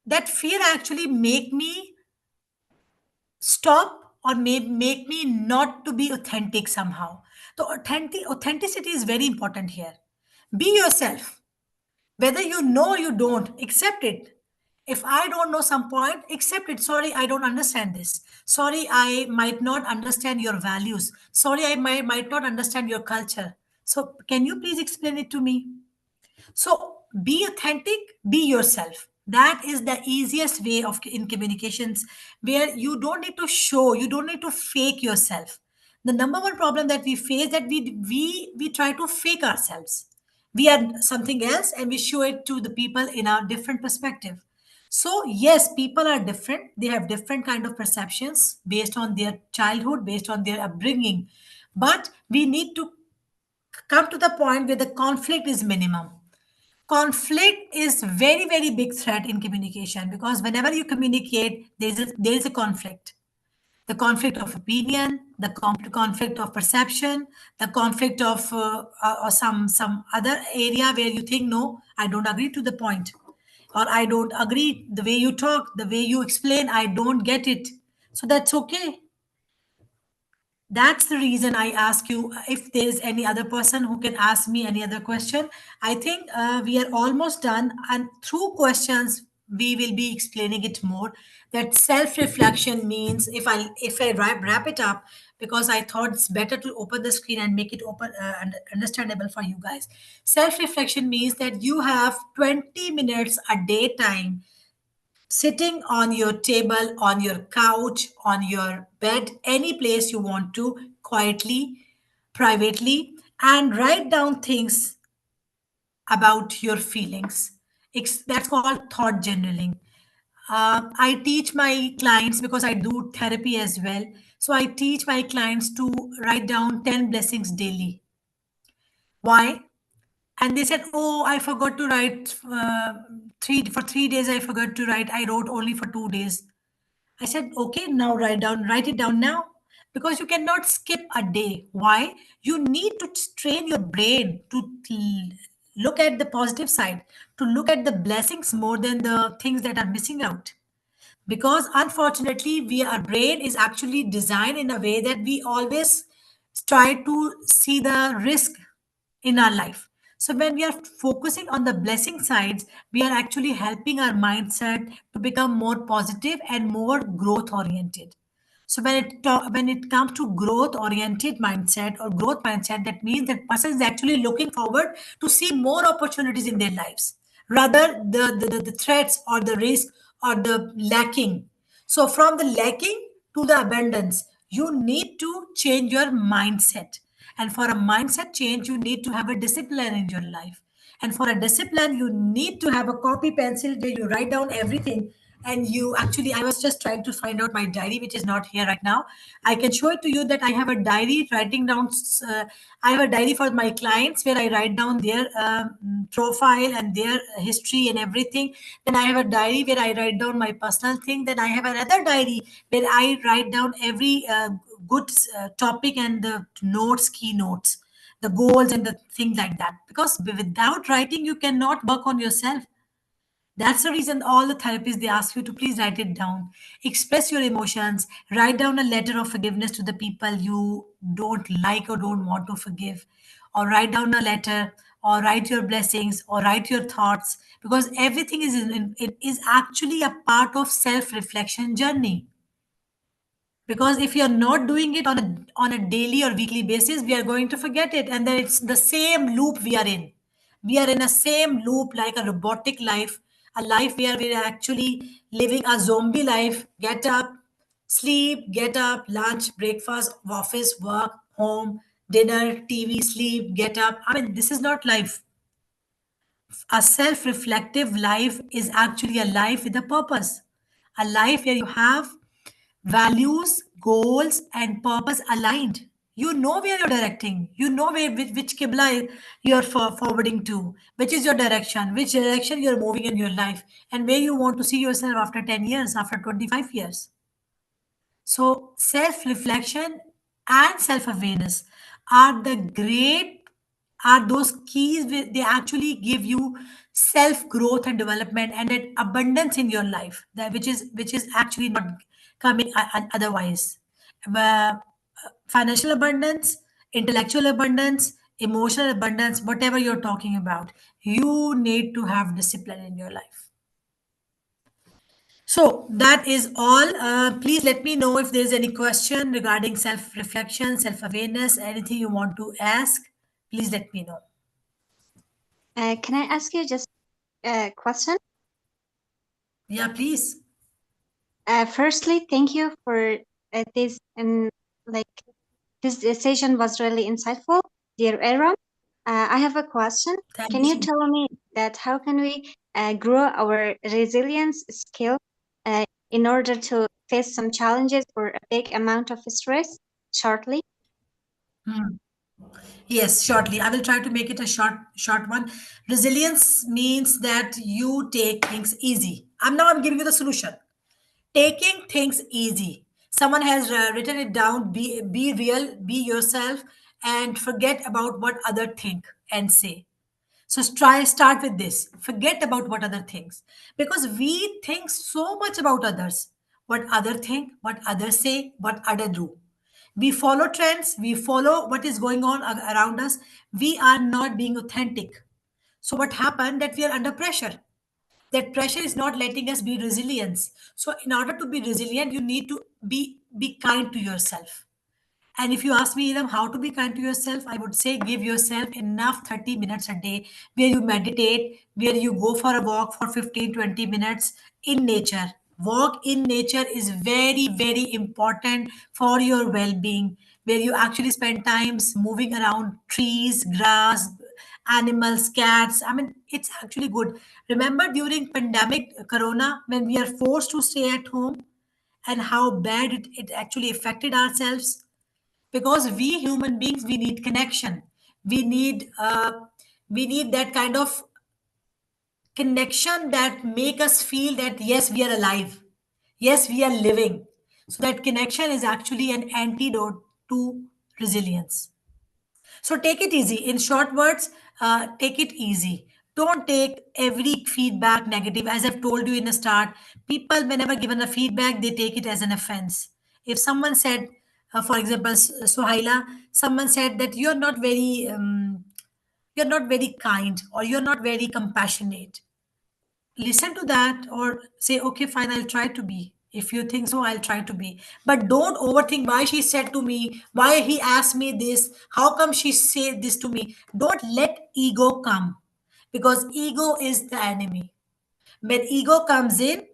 that fear actually make me stop or make me not to be authentic somehow. The authenticity is very important here. Be yourself, whether you know or you don't, accept it. If I don't know some point, accept it. Sorry, I don't understand this. Sorry, I might not understand your values. Sorry, I might not understand your culture. So can you please explain it to me? So be authentic, be yourself. That is the easiest way of in communications, where you don't need to show, you don't need to fake yourself. The number one problem that we face, that we try to fake ourselves. We are something else and we show it to the people in a different perspective. So yes, people are different. They have different kind of perceptions based on their childhood, based on their upbringing. But we need to come to the point where the conflict is minimum. Conflict is very big threat in communication, because whenever you communicate, there is a conflict. The conflict of opinion, the conflict of perception, the conflict of or some other area where you think, no, I don't agree to the point, or I don't agree the way you talk, the way you explain, I don't get it. So that's okay. That's the reason I ask you if there is any other person who can ask me any other question. I think we are almost done, and through questions we will be explaining it more. That self-reflection means, if I wrap it up, because I thought it's better to open the screen and make it open and understandable for you guys. Self-reflection means that you have 20 minutes a day time, sitting on your table, on your couch, on your bed, any place you want to, quietly, privately, and write down things about your feelings. That's called thought journaling. I teach my clients because I do therapy as well. So I teach my clients to write down 10 blessings daily. Why? And they said, "Oh, I forgot to write 3 days. I forgot to write. I wrote only for 2 days." I said, "Okay, now write it down now, because you cannot skip a day. Why? You need to train your brain to look at the positive side, to look at the blessings more than the things that are missing out, because unfortunately our brain is actually designed in a way that we always try to see the risk in our life. So when we are focusing on the blessing sides, we are actually helping our mindset to become more positive and more growth oriented. So when it comes to growth oriented mindset or growth mindset, that means that person is actually looking forward to see more opportunities in their lives, rather the threats or the risk or the lacking. So from the lacking to the abundance, you need to change your mindset. And for a mindset change, you need to have a discipline in your life. And for a discipline, you need to have a copy pencil where you write down everything. And you actually, I was just trying to find out my diary, which is not here right now. I can show it to you that I have a diary writing down. I have a diary for my clients where I write down their profile and their history and everything. Then I have a diary where I write down my personal thing. Then I have another diary where I write down every good topic and the notes, keynotes, the goals and the things like that. Because without writing, you cannot work on yourself. That's the reason all the therapists they ask you to please write it down. Express your emotions. Write down a letter of forgiveness to the people you don't like or don't want to forgive. Or write down a letter, or write your blessings, or write your thoughts. Because everything it is actually a part of self-reflection journey. Because if you're not doing it on a daily or weekly basis, we are going to forget it, and then it's the same loop we are in a same loop, like a robotic life, a life where we're actually living a zombie life. Get up, sleep, get up, lunch, breakfast, office, work, home, dinner, TV, sleep, get up. I mean, this is not life. A self reflective life is actually a life with a purpose, a life where you have values, goals, and purpose aligned. You know where you're directing. You know which Qibla you're forwarding to, which is your direction, which direction you're moving in your life, and where you want to see yourself after 10 years, after 25 years. So, self reflection and self awareness are the great, are those keys they actually give you self growth and development and an abundance in your life, that which is actually not coming otherwise. Uh, Financial abundance, intellectual abundance, emotional abundance, whatever you're talking about, you need to have discipline in your life. So that is all. Please let me know if there's any question regarding self-reflection, self-awareness, anything you want to ask. Please let me know. Can I ask you just a question? Yeah, please. Firstly, thank you for this, and like this session was really insightful, dear Eram. I have a question. Thank Can you you so much. tell me that how can we grow our resilience skill in order to face some challenges or a big amount of stress shortly? Hmm. Yes, shortly. I will try to make it a short one. Resilience means that you take things easy. I'm giving you the solution. Taking things easy. Someone has written it down. Be real, be yourself, and forget about what other think and say. So start with this. Forget about what other things, because we think so much about others. What other think, what others say, what other do. We follow trends. We follow what is going on around us. We are not being authentic. So what happened that we are under pressure. That pressure is not letting us be resilient. So in order to be resilient, you need to be kind to yourself. And if you ask me, Eram, how to be kind to yourself, I would say give yourself enough 30 minutes a day where you meditate, where you go for a walk for 15-20 minutes in nature. Walk in nature is very, very important for your well being, where you actually spend times moving around trees, grass, animals, cats. I mean, it's actually good. Remember during pandemic corona when we are forced to stay at home and how bad it actually affected ourselves? Because we human beings, we need connection. We need we need that kind of connection that make us feel that yes, we are alive, yes, we are living. So that connection is actually an antidote to resilience. So take it easy. In short words, take it easy. Don't take every feedback negative. As I've told you in the start, people, whenever given a feedback, they take it as an offense. If someone said, for example, Suhaila, someone said that you're not very kind or you're not very compassionate. Listen to that or say, okay, fine, I'll try to be. If you think so, I'll try to be. But don't overthink why she said to me, why he asked me this, how come she said this to me. Don't let ego come, because ego is the enemy. When ego comes in,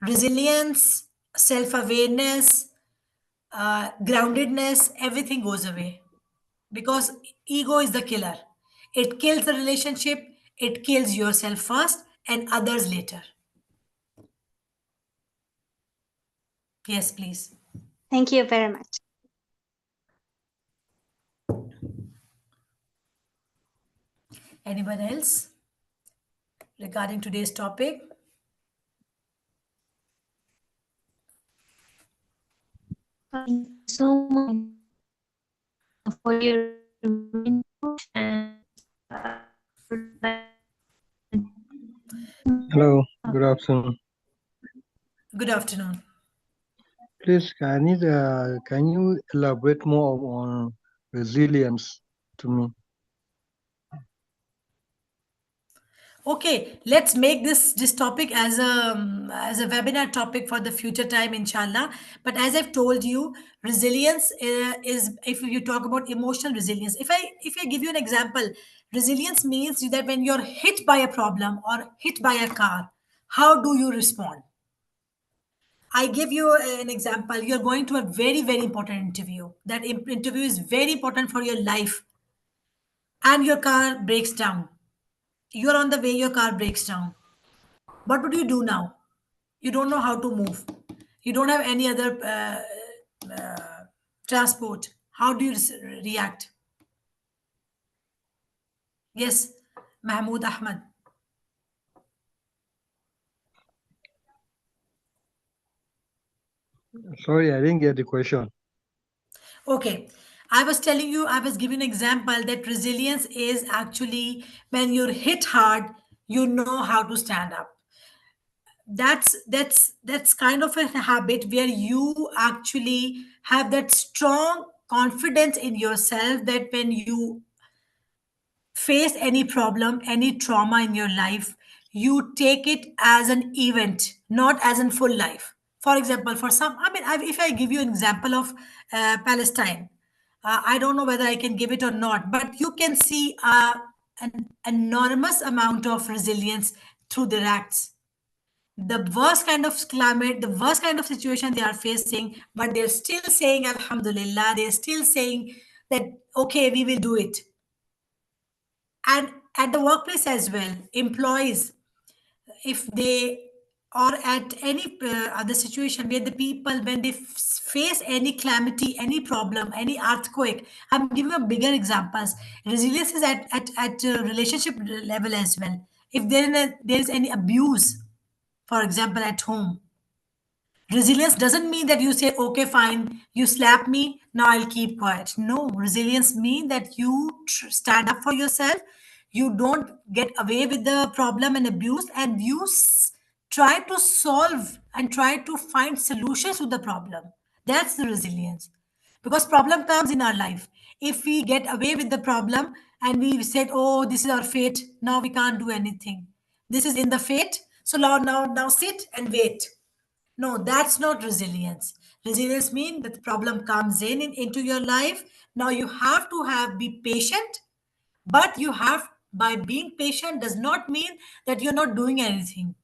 resilience, self-awareness, groundedness, everything goes away, because ego is the killer. It kills the relationship, it kills yourself first and others later. Yes, please. Thank you very much. Anyone else regarding today's topic? Thank you so much for your input, and I would like Hello, good afternoon. Good afternoon. Please, can you elaborate more on resilience to me? Okay, let's make this topic as a webinar topic for the future time, inshallah. But as I've told you, resilience is, if you talk about emotional resilience. If I give you an example, resilience means that when you're hit by a problem or hit by a car, how do you respond? I give you an example. You're going to a very important interview. That interview is very important for your life, and your car breaks down. You're on the way, your car breaks down. What would you do now? You don't know how to move. You don't have any other transport. How do you react? Yes, Mahmoud Ahmad. Sorry, I didn't get the question. Okay. I was telling you, I was giving an example that resilience is actually when you're hit hard, you know how to stand up. That's kind of a habit where you actually have that strong confidence in yourself that when you face any problem, any trauma in your life, you take it as an event, not as in full life. For example, for some, I mean, if I give you an example of Palestine, I don't know whether I can give it or not, but you can see an enormous amount of resilience through their acts. The worst kind of climate, the worst kind of situation they are facing, but they're still saying Alhamdulillah, they're still saying that, okay, we will do it. And at the workplace as well, employees, if they or at any other situation where the people, when they face any calamity, any problem, any earthquake, I'm giving a bigger examples. Resilience is at relationship level as well. If there is any abuse, for example, at home, resilience doesn't mean that you say, okay, fine, you slap me, now I'll keep quiet. No, resilience means that you stand up for yourself. You don't get away with the problem and abuse, and you try to solve and try to find solutions to the problem. That's the resilience. Because problem comes in our life. If we get away with the problem and we said, oh, this is our fate, now we can't do anything. This is in the fate. So now sit and wait. No, that's not resilience. Resilience means that the problem comes into your life. Now you have to have be patient, but you have, by being patient does not mean that you're not doing anything.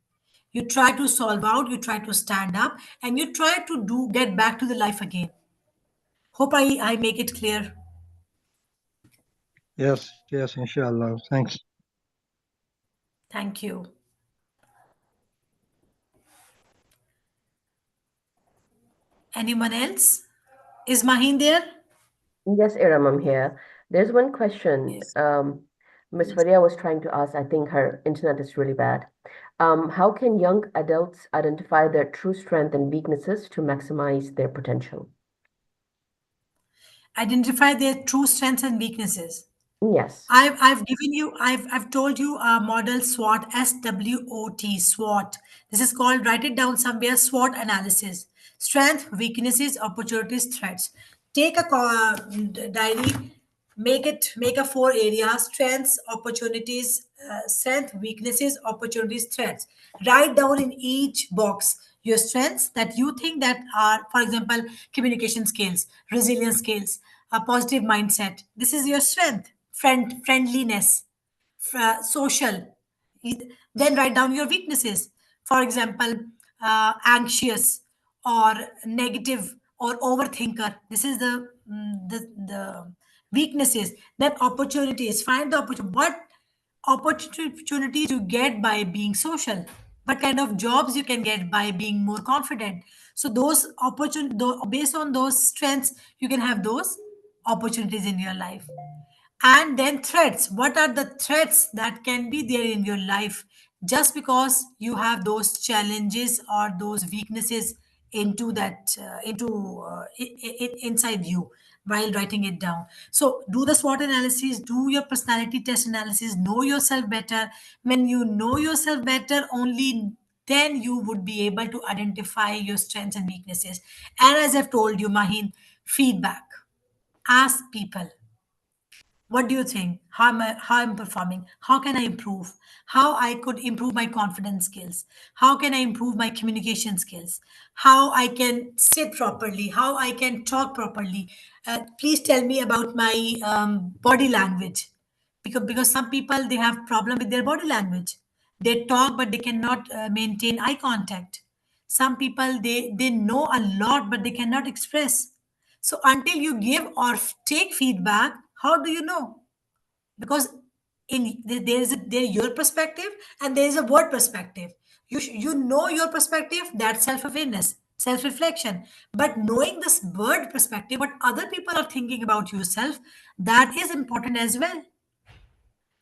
You try to solve out, you try to stand up, and you try to get back to the life again. Hope I make it clear. Yes, inshallah. Thanks. Thank you. Anyone else? Is Maheen there? Yes, Eram, I'm here. There's one question Yes. Miss Yes. Faria was trying to ask. I think her internet is really bad. How can young adults identify their true strength and weaknesses to maximize their potential? Identify their true strengths and weaknesses. Yes. I've told you a model SWOT, SWOT, SWOT. This is called, write it down somewhere, SWOT analysis. Strength, weaknesses, opportunities, threats. Take a diary, make a four areas: strengths, opportunities, strength, weaknesses, opportunities, threats. Write down in each box your strengths that you think that are, for example, communication skills, resilience skills, a positive mindset. This is your strength. Friendliness, social. Then write down your weaknesses. For example, anxious or negative or overthinker. This is the weaknesses. Then opportunities. Find the opportunity. What opportunities you get by being social? What kind of jobs you can get by being more confident? So those opportunities, based on those strengths, you can have those opportunities in your life. And then threats. What are the threats that can be there in your life just because you have those challenges or those weaknesses into that inside you while writing it down? So do the SWOT analysis, do your personality test analysis, know yourself better. When you know yourself better, only then you would be able to identify your strengths and weaknesses. And as I've told you, Maheen, feedback. Ask people, what do you think? How I'm performing? How can I improve? How I could improve my confidence skills? How can I improve my communication skills? How I can sit properly? How I can talk properly? Please tell me about my body language, because some people, they have problem with their body language. They talk but they cannot maintain eye contact. Some people, they know a lot but they cannot express. So until you give or take feedback, how do you know? Because there your perspective and there is a word perspective. You know your perspective, that's self-awareness, self-reflection. But knowing this word perspective, what other people are thinking about yourself, that is important as well.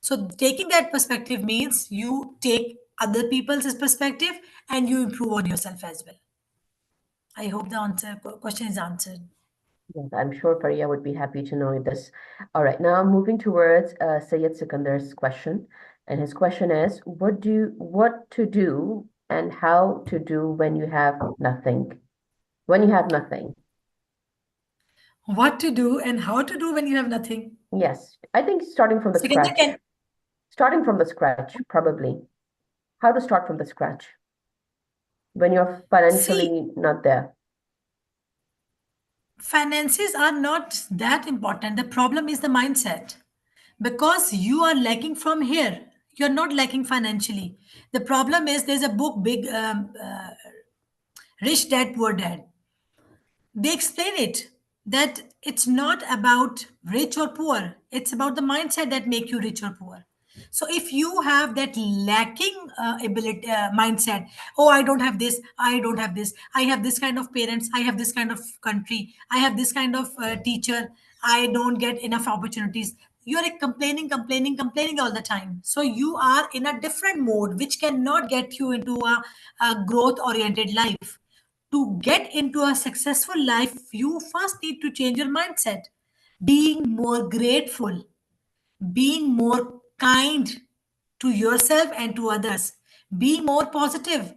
So taking that perspective means you take other people's perspective and you improve on yourself as well. I hope the question is answered. Yes, I'm sure Faria would be happy to know this. All right, now moving towards Sayed Sikandar's question. And his question is, what to do and how to do when you have nothing? When you have nothing. What to do and how to do when you have nothing. Yes, I think starting from the Second, scratch. Starting from the scratch, probably. How to start from the scratch when you're see, financially not there. finances are not that important. The problem is the mindset. Because you are lacking from here, you're not lacking financially. The problem is, there's a book, big Rich Dad Poor Dad. They explain it that it's not about rich or poor, it's about the mindset that make you rich or poor. So if you have that lacking ability mindset, oh, I don't have this, I don't have this, I have this kind of parents, I have this kind of country, I have this kind of teacher, I don't get enough opportunities, you're like complaining all the time. So you are in a different mode which cannot get you into a growth oriented life. To get into a successful life, you first need to change your mindset. Being more grateful, being more kind to yourself and to others, being more positive.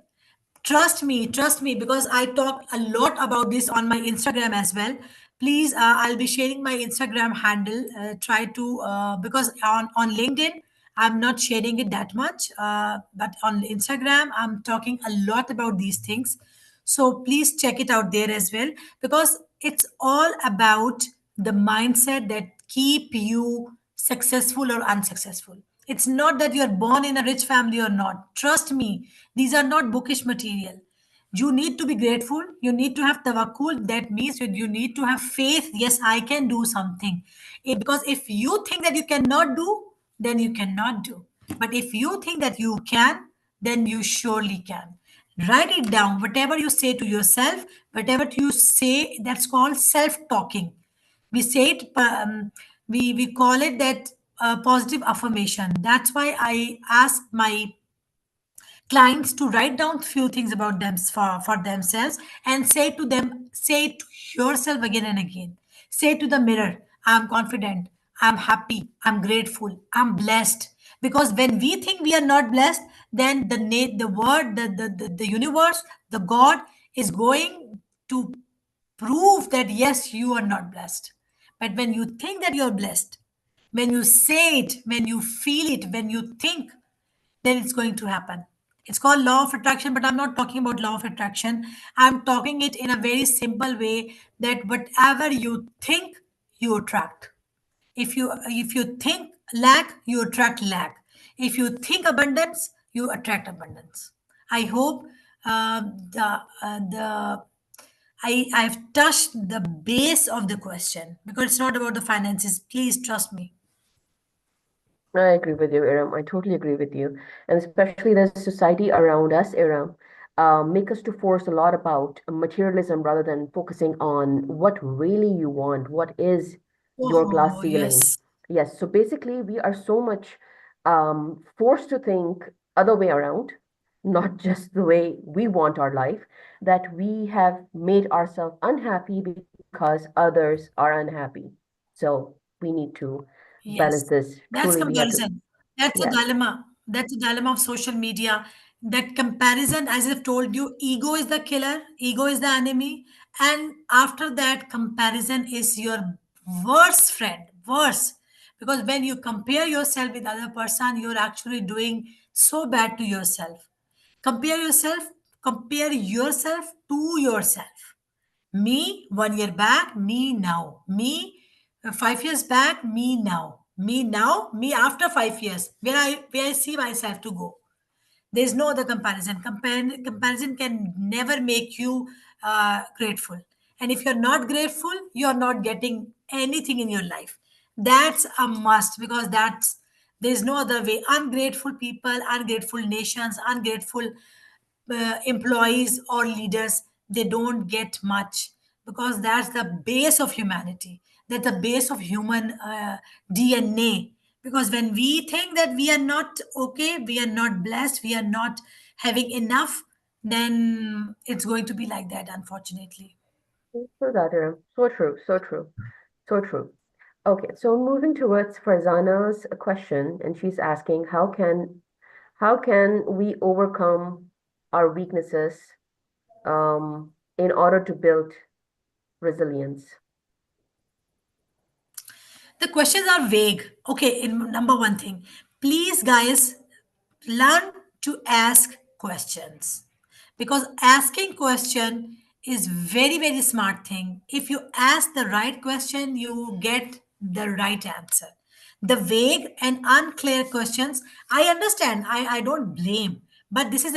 Trust me, because I talk a lot about this on my Instagram as well. Please, I'll be sharing my Instagram handle. Try to, because on LinkedIn, I'm not sharing it that much, but on Instagram, I'm talking a lot about these things. So please check it out there as well, because it's all about the mindset that keep you successful or unsuccessful. It's not that you're born in a rich family or not. Trust me, these are not bookish material. You need to be grateful. You need to have tawakkul. That means you need to have faith. Yes, I can do something. Because if you think that you cannot do, then you cannot do. But if you think that you can, then you surely can. Write it down. Whatever you say to yourself, whatever you say, that's called self talking. We say it, we call it that positive affirmation. That's why I ask my clients to write down few things about them for themselves and say it to yourself again and again. Say to the mirror, I'm confident, I'm happy, I'm grateful, I'm blessed. Because when we think we are not blessed, then the word, the universe, the God is going to prove that yes, you are not blessed. But when you think that you're blessed, when you say it, when you feel it, when you think, then it's going to happen. It's called law of attraction, but I'm not talking about law of attraction. I'm talking it in a very simple way that whatever you think, you attract. If you think lack, you attract lack. If you think abundance, you attract abundance. I hope the I've touched the base of the question because it's not about the finances. Please trust me. I agree with you, Eram. I totally agree with you. And especially the society around us, Eram, make us to force a lot about materialism rather than focusing on what really you want, what is your glass Oh ceiling. yes, Yes, so basically we are so much forced to think other way around, not just the way we want our life, that we have made ourselves unhappy because others are unhappy. So we need to balance yes. this. That's Truly, we have to. comparison. That's a Yes. dilemma. That's a dilemma of social media. That comparison, as I've told you, ego is the killer, ego is the enemy. And after that, comparison is your worst friend, worse. Because when you compare yourself with other person, you're actually doing so bad to yourself. Compare yourself, compare yourself to yourself. Me 1 year back, me now. Me 5 years back, me now. Me now, me after 5 years. Where I see myself to go. There's no other comparison. Comparison can never make you grateful. And if you're not grateful, you're not getting anything in your life. That's a must because there's no other way. Ungrateful people, ungrateful nations, ungrateful employees or leaders, they don't get much because that's the base of humanity. That's the base of human DNA. Because when we think that we are not okay, we are not blessed, we are not having enough, then it's going to be like that, unfortunately. True that, Eram. So true, so true, so true. Okay, so moving towards Farzana's question, and she's asking, how can we overcome our weaknesses in order to build resilience? The questions are vague. Okay, in number one thing, please, guys, learn to ask questions because asking question is very smart thing. If you ask the right question, you get the right answer. The vague and unclear questions, I understand, I don't blame, but this is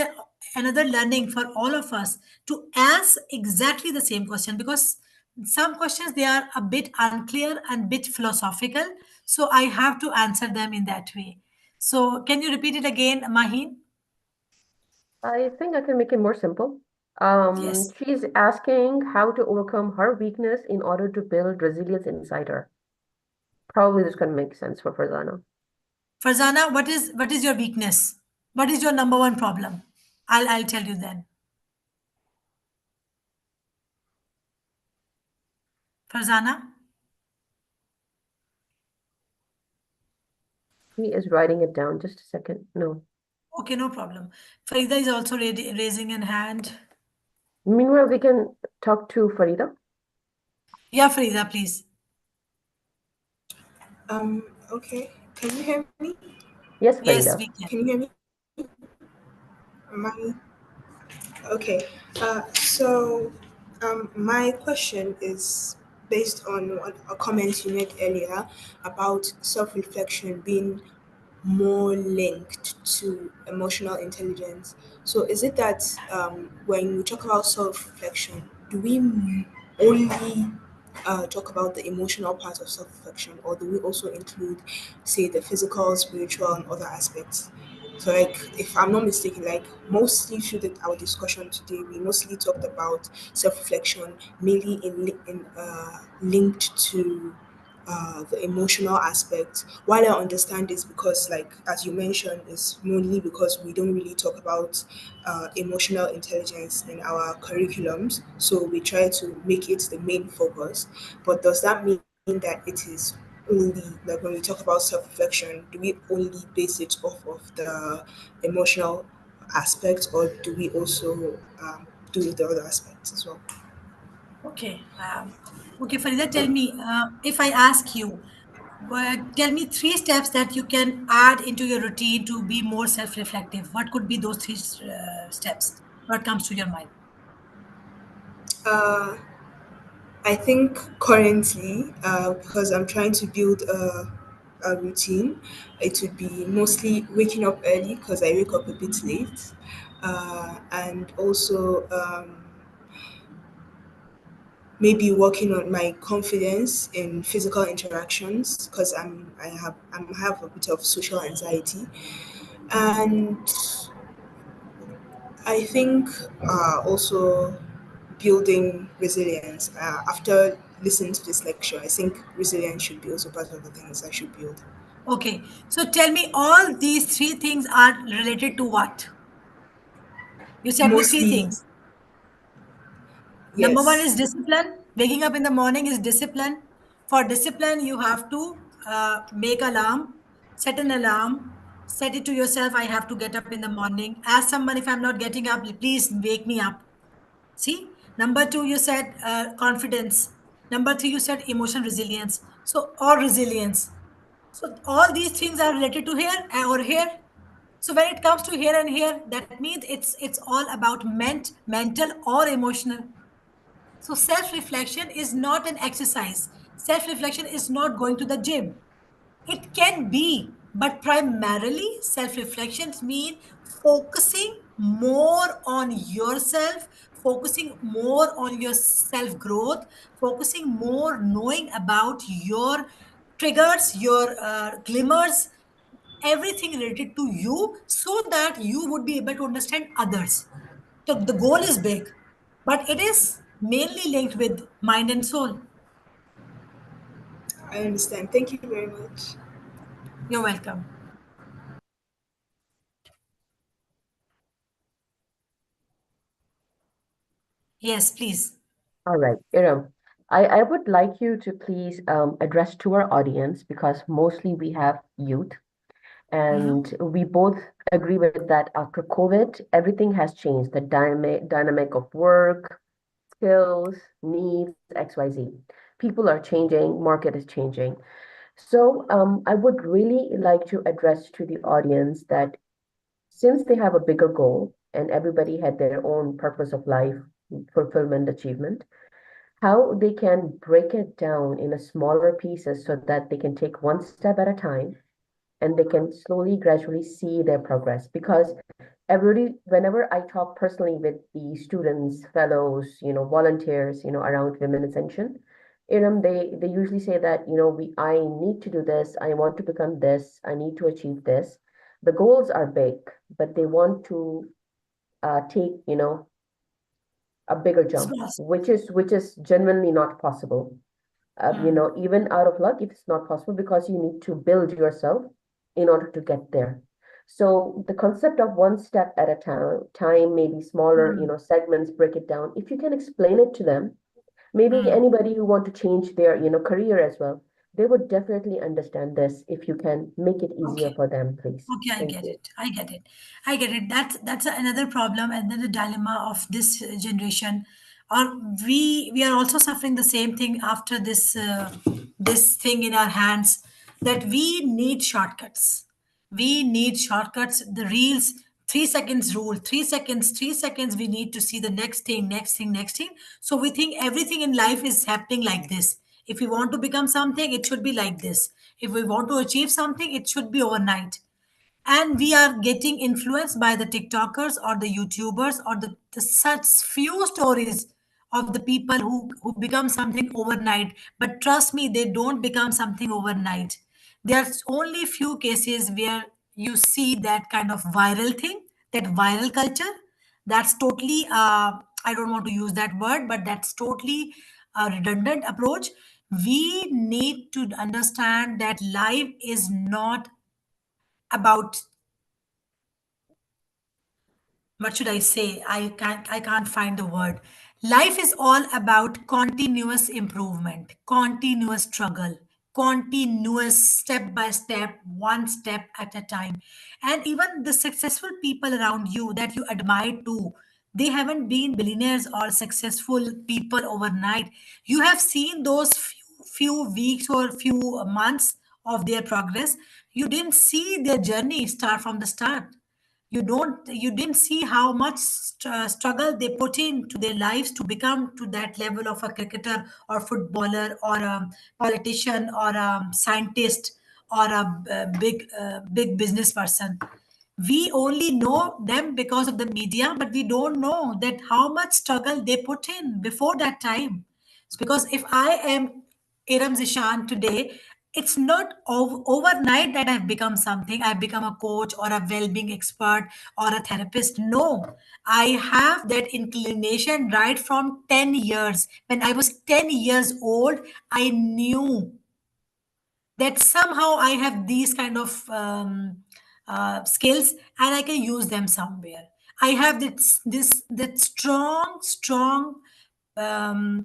another learning for all of us to ask exactly the same question because some questions they are a bit unclear and bit philosophical, so I have to answer them in that way. So can you repeat it again, Maheen? I think I can make it more simple. Yes. She's asking how to overcome her weakness in order to build resilience inside her. Probably this can make sense for Farzana. Farzana, what is your weakness? What is your number one problem? I'll tell you then. Farzana? He is writing it down. Just a second. No. Okay, no problem. Farida is also raising an hand. Meanwhile, we can talk to Farida. Yeah, Farida, please. Okay. Can you hear me? Yes, Yes, Farida. we can. Can you hear me? My okay. My question is based on a comment you made earlier about self-reflection being more linked to emotional intelligence. So, is it that when we talk about self reflection, do we only talk about the emotional part of self reflection, or do we also include, say, the physical, spiritual, and other aspects? So, like, if I'm not mistaken, like mostly through our discussion today, we mostly talked about self reflection mainly linked to the emotional aspect. While I understand this because, like as you mentioned, it's mainly because we don't really talk about emotional intelligence in our curriculums, so we try to make it the main focus. But does that mean that it is only, like when we talk about self-reflection, do we only base it off of the emotional aspect, or do we also do the other aspects as well? Okay. Okay, Farida, tell me, if I ask you, tell me three steps that you can add into your routine to be more self-reflective. What could be those three steps? What comes to your mind? uh, I think currently, because I'm trying to build a routine, it would be mostly waking up early because I wake up a bit late, and also maybe working on my confidence in physical interactions because I have a bit of social anxiety, and I think also building resilience. After listening to this lecture, I think resilience should be also part of the things I should build. Okay, so tell me, all these three things are related to what? You said me three Mostly, things. Number one yes. is discipline. Waking up in the morning is discipline. For discipline, you have to make alarm, set an alarm, set it to yourself. I have to get up in the morning. Ask someone, if I'm not getting up, please wake me up. See, number two, you said confidence. Number three, you said emotion resilience. So, or resilience. So, all these things are related to here or here. So, when it comes to here and here, that means it's all about mental or emotional. So, self reflection is not an exercise. Self reflection is not going to the gym. It can be, but primarily self reflections mean focusing more on yourself, focusing more on your self growth, focusing more knowing about your triggers, your glimmers, everything related to you so that you would be able to understand others. So the goal is big, but it is mainly linked with mind and soul. I understand. Thank you very much. You're welcome. Yes, please. All right, Iram, I would like you to please address to our audience because mostly we have youth, and we both agree with that after COVID, everything has changed. The dynamic of work, skills, needs, XYZ. People are changing, market is changing. So I would really like to address to the audience that since they have a bigger goal and everybody had their own purpose of life, fulfillment, achievement, how they can break it down in a smaller pieces so that they can take one step at a time and they can slowly, gradually see their progress. Because whenever I talk personally with the students, fellows, volunteers, around Women Ascension, they usually say that, I need to do this, I want to become this, I need to achieve this. The goals are big, but they want to take, a bigger jump, Small. which is genuinely not possible. Even out of luck, if it's not possible, because you need to build yourself in order to get there. So the concept of one step at a time, maybe smaller, segments, break it down. If you can explain it to them, maybe anybody who want to change their, career as well, they would definitely understand this if you can make it easier Okay. for them, please. Okay, I Thank get you. it. I get it. I get it. That's another problem, another dilemma of this generation. Or we are also suffering the same thing after this thing in our hands, that we need shortcuts. We need shortcuts. The reels, 3 seconds rule, 3 seconds, 3 seconds. We need to see the next thing, next thing, next thing. So we think everything in life is happening like this. If we want to become something, it should be like this. If we want to achieve something, it should be overnight. And we are getting influenced by the TikTokers or the YouTubers or the such few stories of the people who become something overnight. But trust me, they don't become something overnight. There's only few cases where you see that kind of viral thing, that viral culture. That's totally I don't want to use that word, but that's totally a redundant approach. We need to understand that life is not about, what should I say? I can't find the word. Life is all about continuous improvement, continuous struggle, continuous step by step, one step at a time. And even the successful people around you that you admire too, they haven't been billionaires or successful people overnight. You have seen those few weeks or few months of their progress. You didn't see their journey start from the start. You didn't see how much struggle they put into their lives to become to that level of a cricketer or footballer or a politician or a scientist or a big business person. We only know them because of the media, but we don't know that how much struggle they put in before that time. It's because if I am Eram Zeeshan today, it's not overnight that I've become something. I've become a coach or a well-being expert or a therapist. No, I have that inclination right from 10 years. When I was 10 years old, I knew that somehow I have these kind of skills and I can use them somewhere. I have this that strong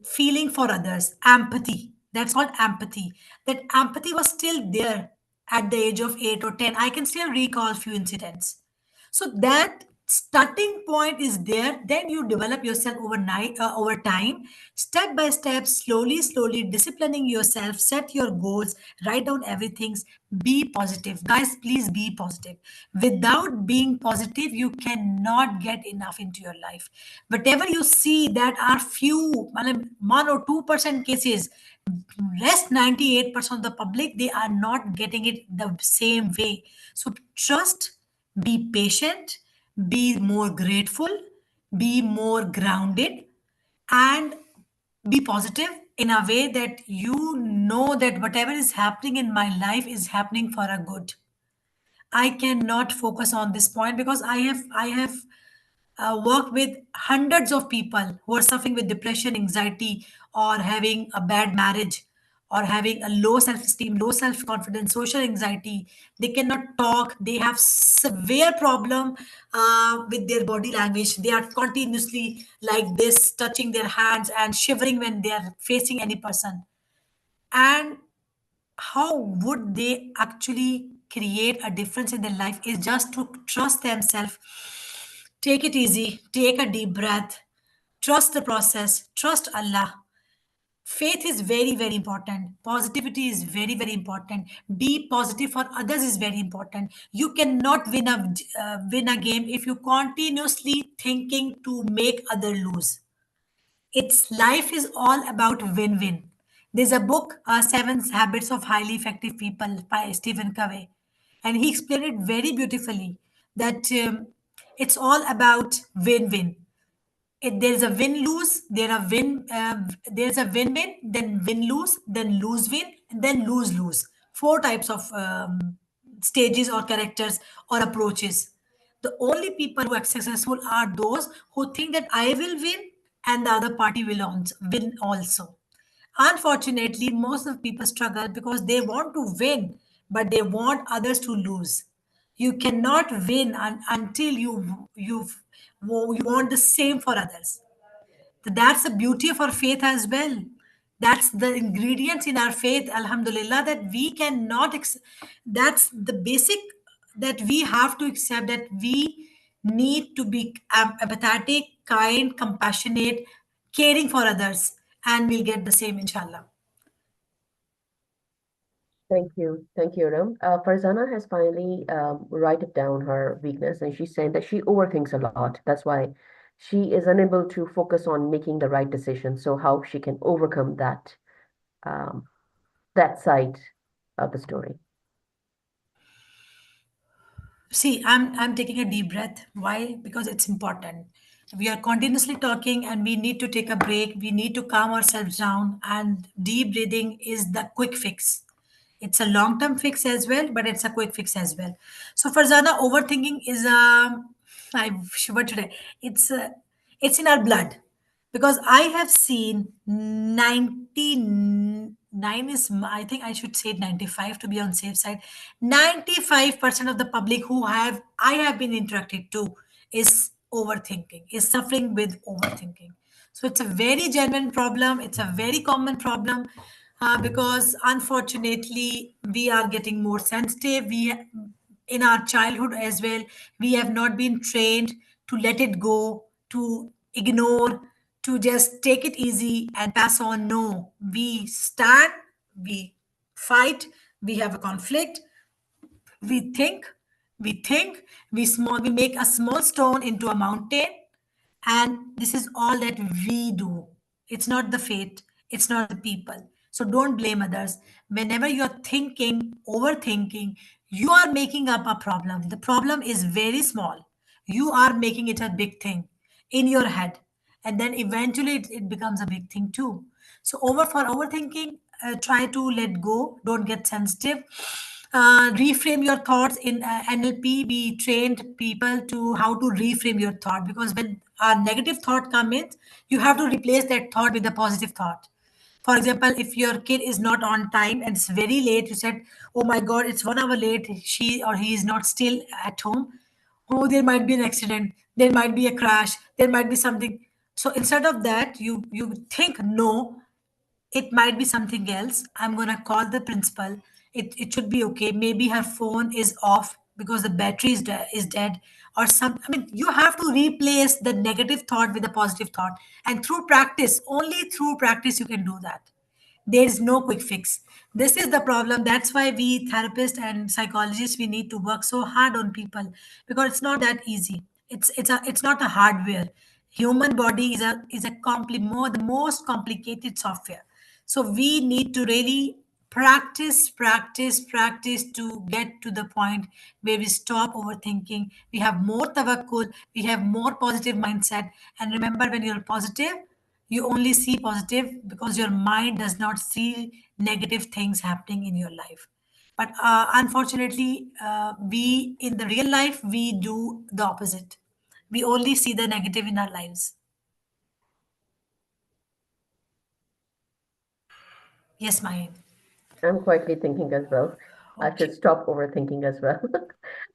feeling for others, empathy. That's called empathy. That empathy was still there at the age of 8 or 10. I can still recall few incidents. So that starting point is there. Then you develop yourself overnight, over time, step by step, slowly, disciplining yourself. Set your goals. Write down everything. Be positive, guys. Please be positive. Without being positive, you cannot get enough into your life. Whatever you see that are few, 1 or 2% cases, rest 98% of the public, they are not getting it the same way. So trust, be patient, be more grateful, be more grounded, and be positive in a way that you know that whatever is happening in my life is happening for a good. I cannot focus on this point because I have worked with hundreds of people who are suffering with depression, anxiety, or having a bad marriage, or having a low self-esteem, low self-confidence, social anxiety. They cannot talk. They have severe problem with their body language. They are continuously like this, touching their hands and shivering when they are facing any person. And how would they actually create a difference in their life is just to trust themselves. Take it easy, take a deep breath, trust the process, trust Allah. Faith is very, very important. Positivity is very, very important. Be positive for others is very important. You cannot win a game if you continuously thinking to make other lose. Its life is all about win-win. There's a book, Seven Habits of Highly Effective People by Stephen Covey, and he explained it very beautifully that it's all about win-win. There's a win-lose, there's a win-win, then win-lose, then lose-win, and then lose-lose. Four types of stages or characters or approaches. The only people who are successful are those who think that I will win and the other party will win also. Unfortunately, most of people struggle because they want to win, but they want others to lose. You cannot win until you want the same for others. That's the beauty of our faith as well. That's the ingredients in our faith, alhamdulillah, that we cannot that's the basic that we have to accept, that we need to be empathetic, kind, compassionate, caring for others, and we'll get the same, inshallah. Thank you, Ram. Farzana has finally write down her weakness, and she's saying that she overthinks a lot. That's why she is unable to focus on making the right decision. So how she can overcome um, that side of the story. See, I'm taking a deep breath. Why? Because it's important. We are continuously talking and we need to take a break. We need to calm ourselves down, and deep breathing is the quick fix. It's a long-term fix as well, but it's a quick fix as well. So Farzana, overthinking is I what today? It's in our blood because I have seen 99 is I think I should say 95 to be on safe side. 95% of the public who have I have been interacted to is overthinking, is suffering with overthinking. So it's a very genuine problem. It's a very common problem because unfortunately we are getting more sensitive. We in our childhood as well we have not been trained to let it go, to ignore, to just take it easy and pass on. No, we stand, we fight, we have a conflict, we think we make a small stone into a mountain, and this is all that we do. It's not the fate, it's not the people. So don't blame others. Whenever you're thinking, overthinking, you are making up a problem. The problem is very small. You are making it a big thing in your head. And then eventually it becomes a big thing too. So for overthinking, try to let go. Don't get sensitive. Reframe your thoughts. In NLP we trained people to how to reframe your thought, because when a negative thought comes in, you have to replace that thought with a positive thought. For example, if your kid is not on time and it's very late, you said, oh my god, it's 1 hour late, she or he is not still at home. Oh, there might be an accident, there might be a crash, there might be something. So instead of that, you think, no, it might be something else. I'm going to call the principal. It should be okay. Maybe her phone is off because the battery is dead or some. I mean, you have to replace the negative thought with a positive thought. And through practice, only through practice, you can do that. There is no quick fix. This is the problem. That's why we therapists and psychologists, we need to work so hard on people, because it's not that easy. It's not a hardware. Human body is more the most complicated software. So we need to really practice to get to the point where we stop overthinking. We have more tawakkul, we have more positive mindset. And remember, when you're positive, you only see positive because your mind does not see negative things happening in your life. But unfortunately, we in the real life we do the opposite. We only see the negative in our lives. Yes, Maheen. I'm quietly thinking as well. I Okay. should stop overthinking as well.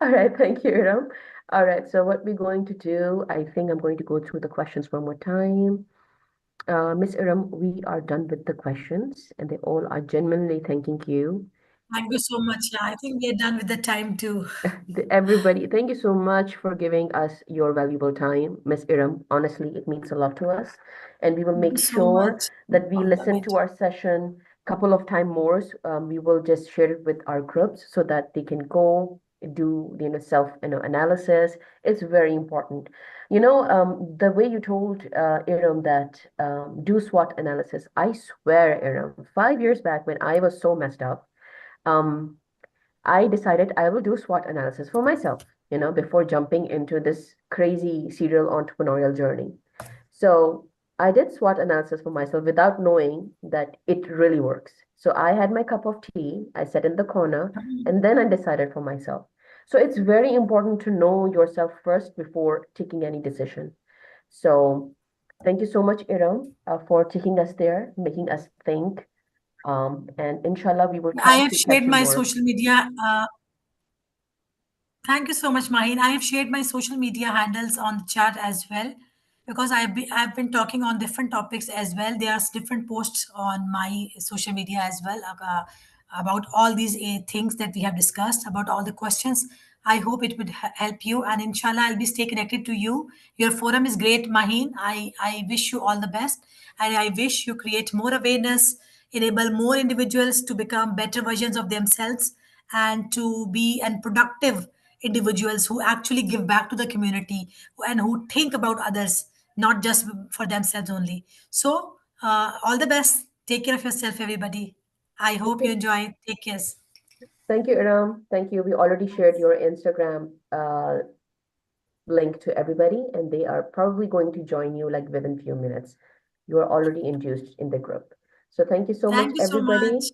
All right, thank you, Eram. All right, so what we're going to do, I think I'm going to go through the questions one more time. Miss Eram, we are done with the questions, and they all are genuinely thanking you. Thank you so much. Yeah, I think we are done with the time too. Everybody, thank you so much for giving us your valuable time, Miss Iram. Honestly, it means a lot to us. And we will Thank make you so sure much. that we All of listen it. to our session couple of time more. We will just share it with our groups so that they can go do, self, analysis. It's very important. The way you told Iram that do SWOT analysis, I swear, Iram, 5 years back when I was so messed up, um, I decided I will do SWOT analysis for myself, before jumping into this crazy serial entrepreneurial journey. So I did SWOT analysis for myself without knowing that it really works. So I had my cup of tea, I sat in the corner, and then I decided for myself. So it's very important to know yourself first before taking any decision. So thank you so much, Iram, for taking us there, making us think. And inshallah, we will I try have to shared catch you my more. social media. Thank you so much, Maheen. I have shared my social media handles on the chat as well, because I've been talking on different topics as well. There's different posts on my social media as well about all these things that we have discussed, about all the questions. I hope it would help you, and inshallah, I'll be stay connected to you. Your forum is great, Maheen. I wish you all the best, and I wish you create more awareness, enable more individuals to become better versions of themselves, and to be and productive individuals who actually give back to the community and who think about others, not just for themselves only. So, all the best. Take care of yourself, everybody. I hope you Okay. enjoy. Take care. Thank you, Eram. Thank you. We already shared your Instagram link to everybody, and they are probably going to join you like within few minutes. You are already induced in the group. So thank you so much, Thank you so everybody. much.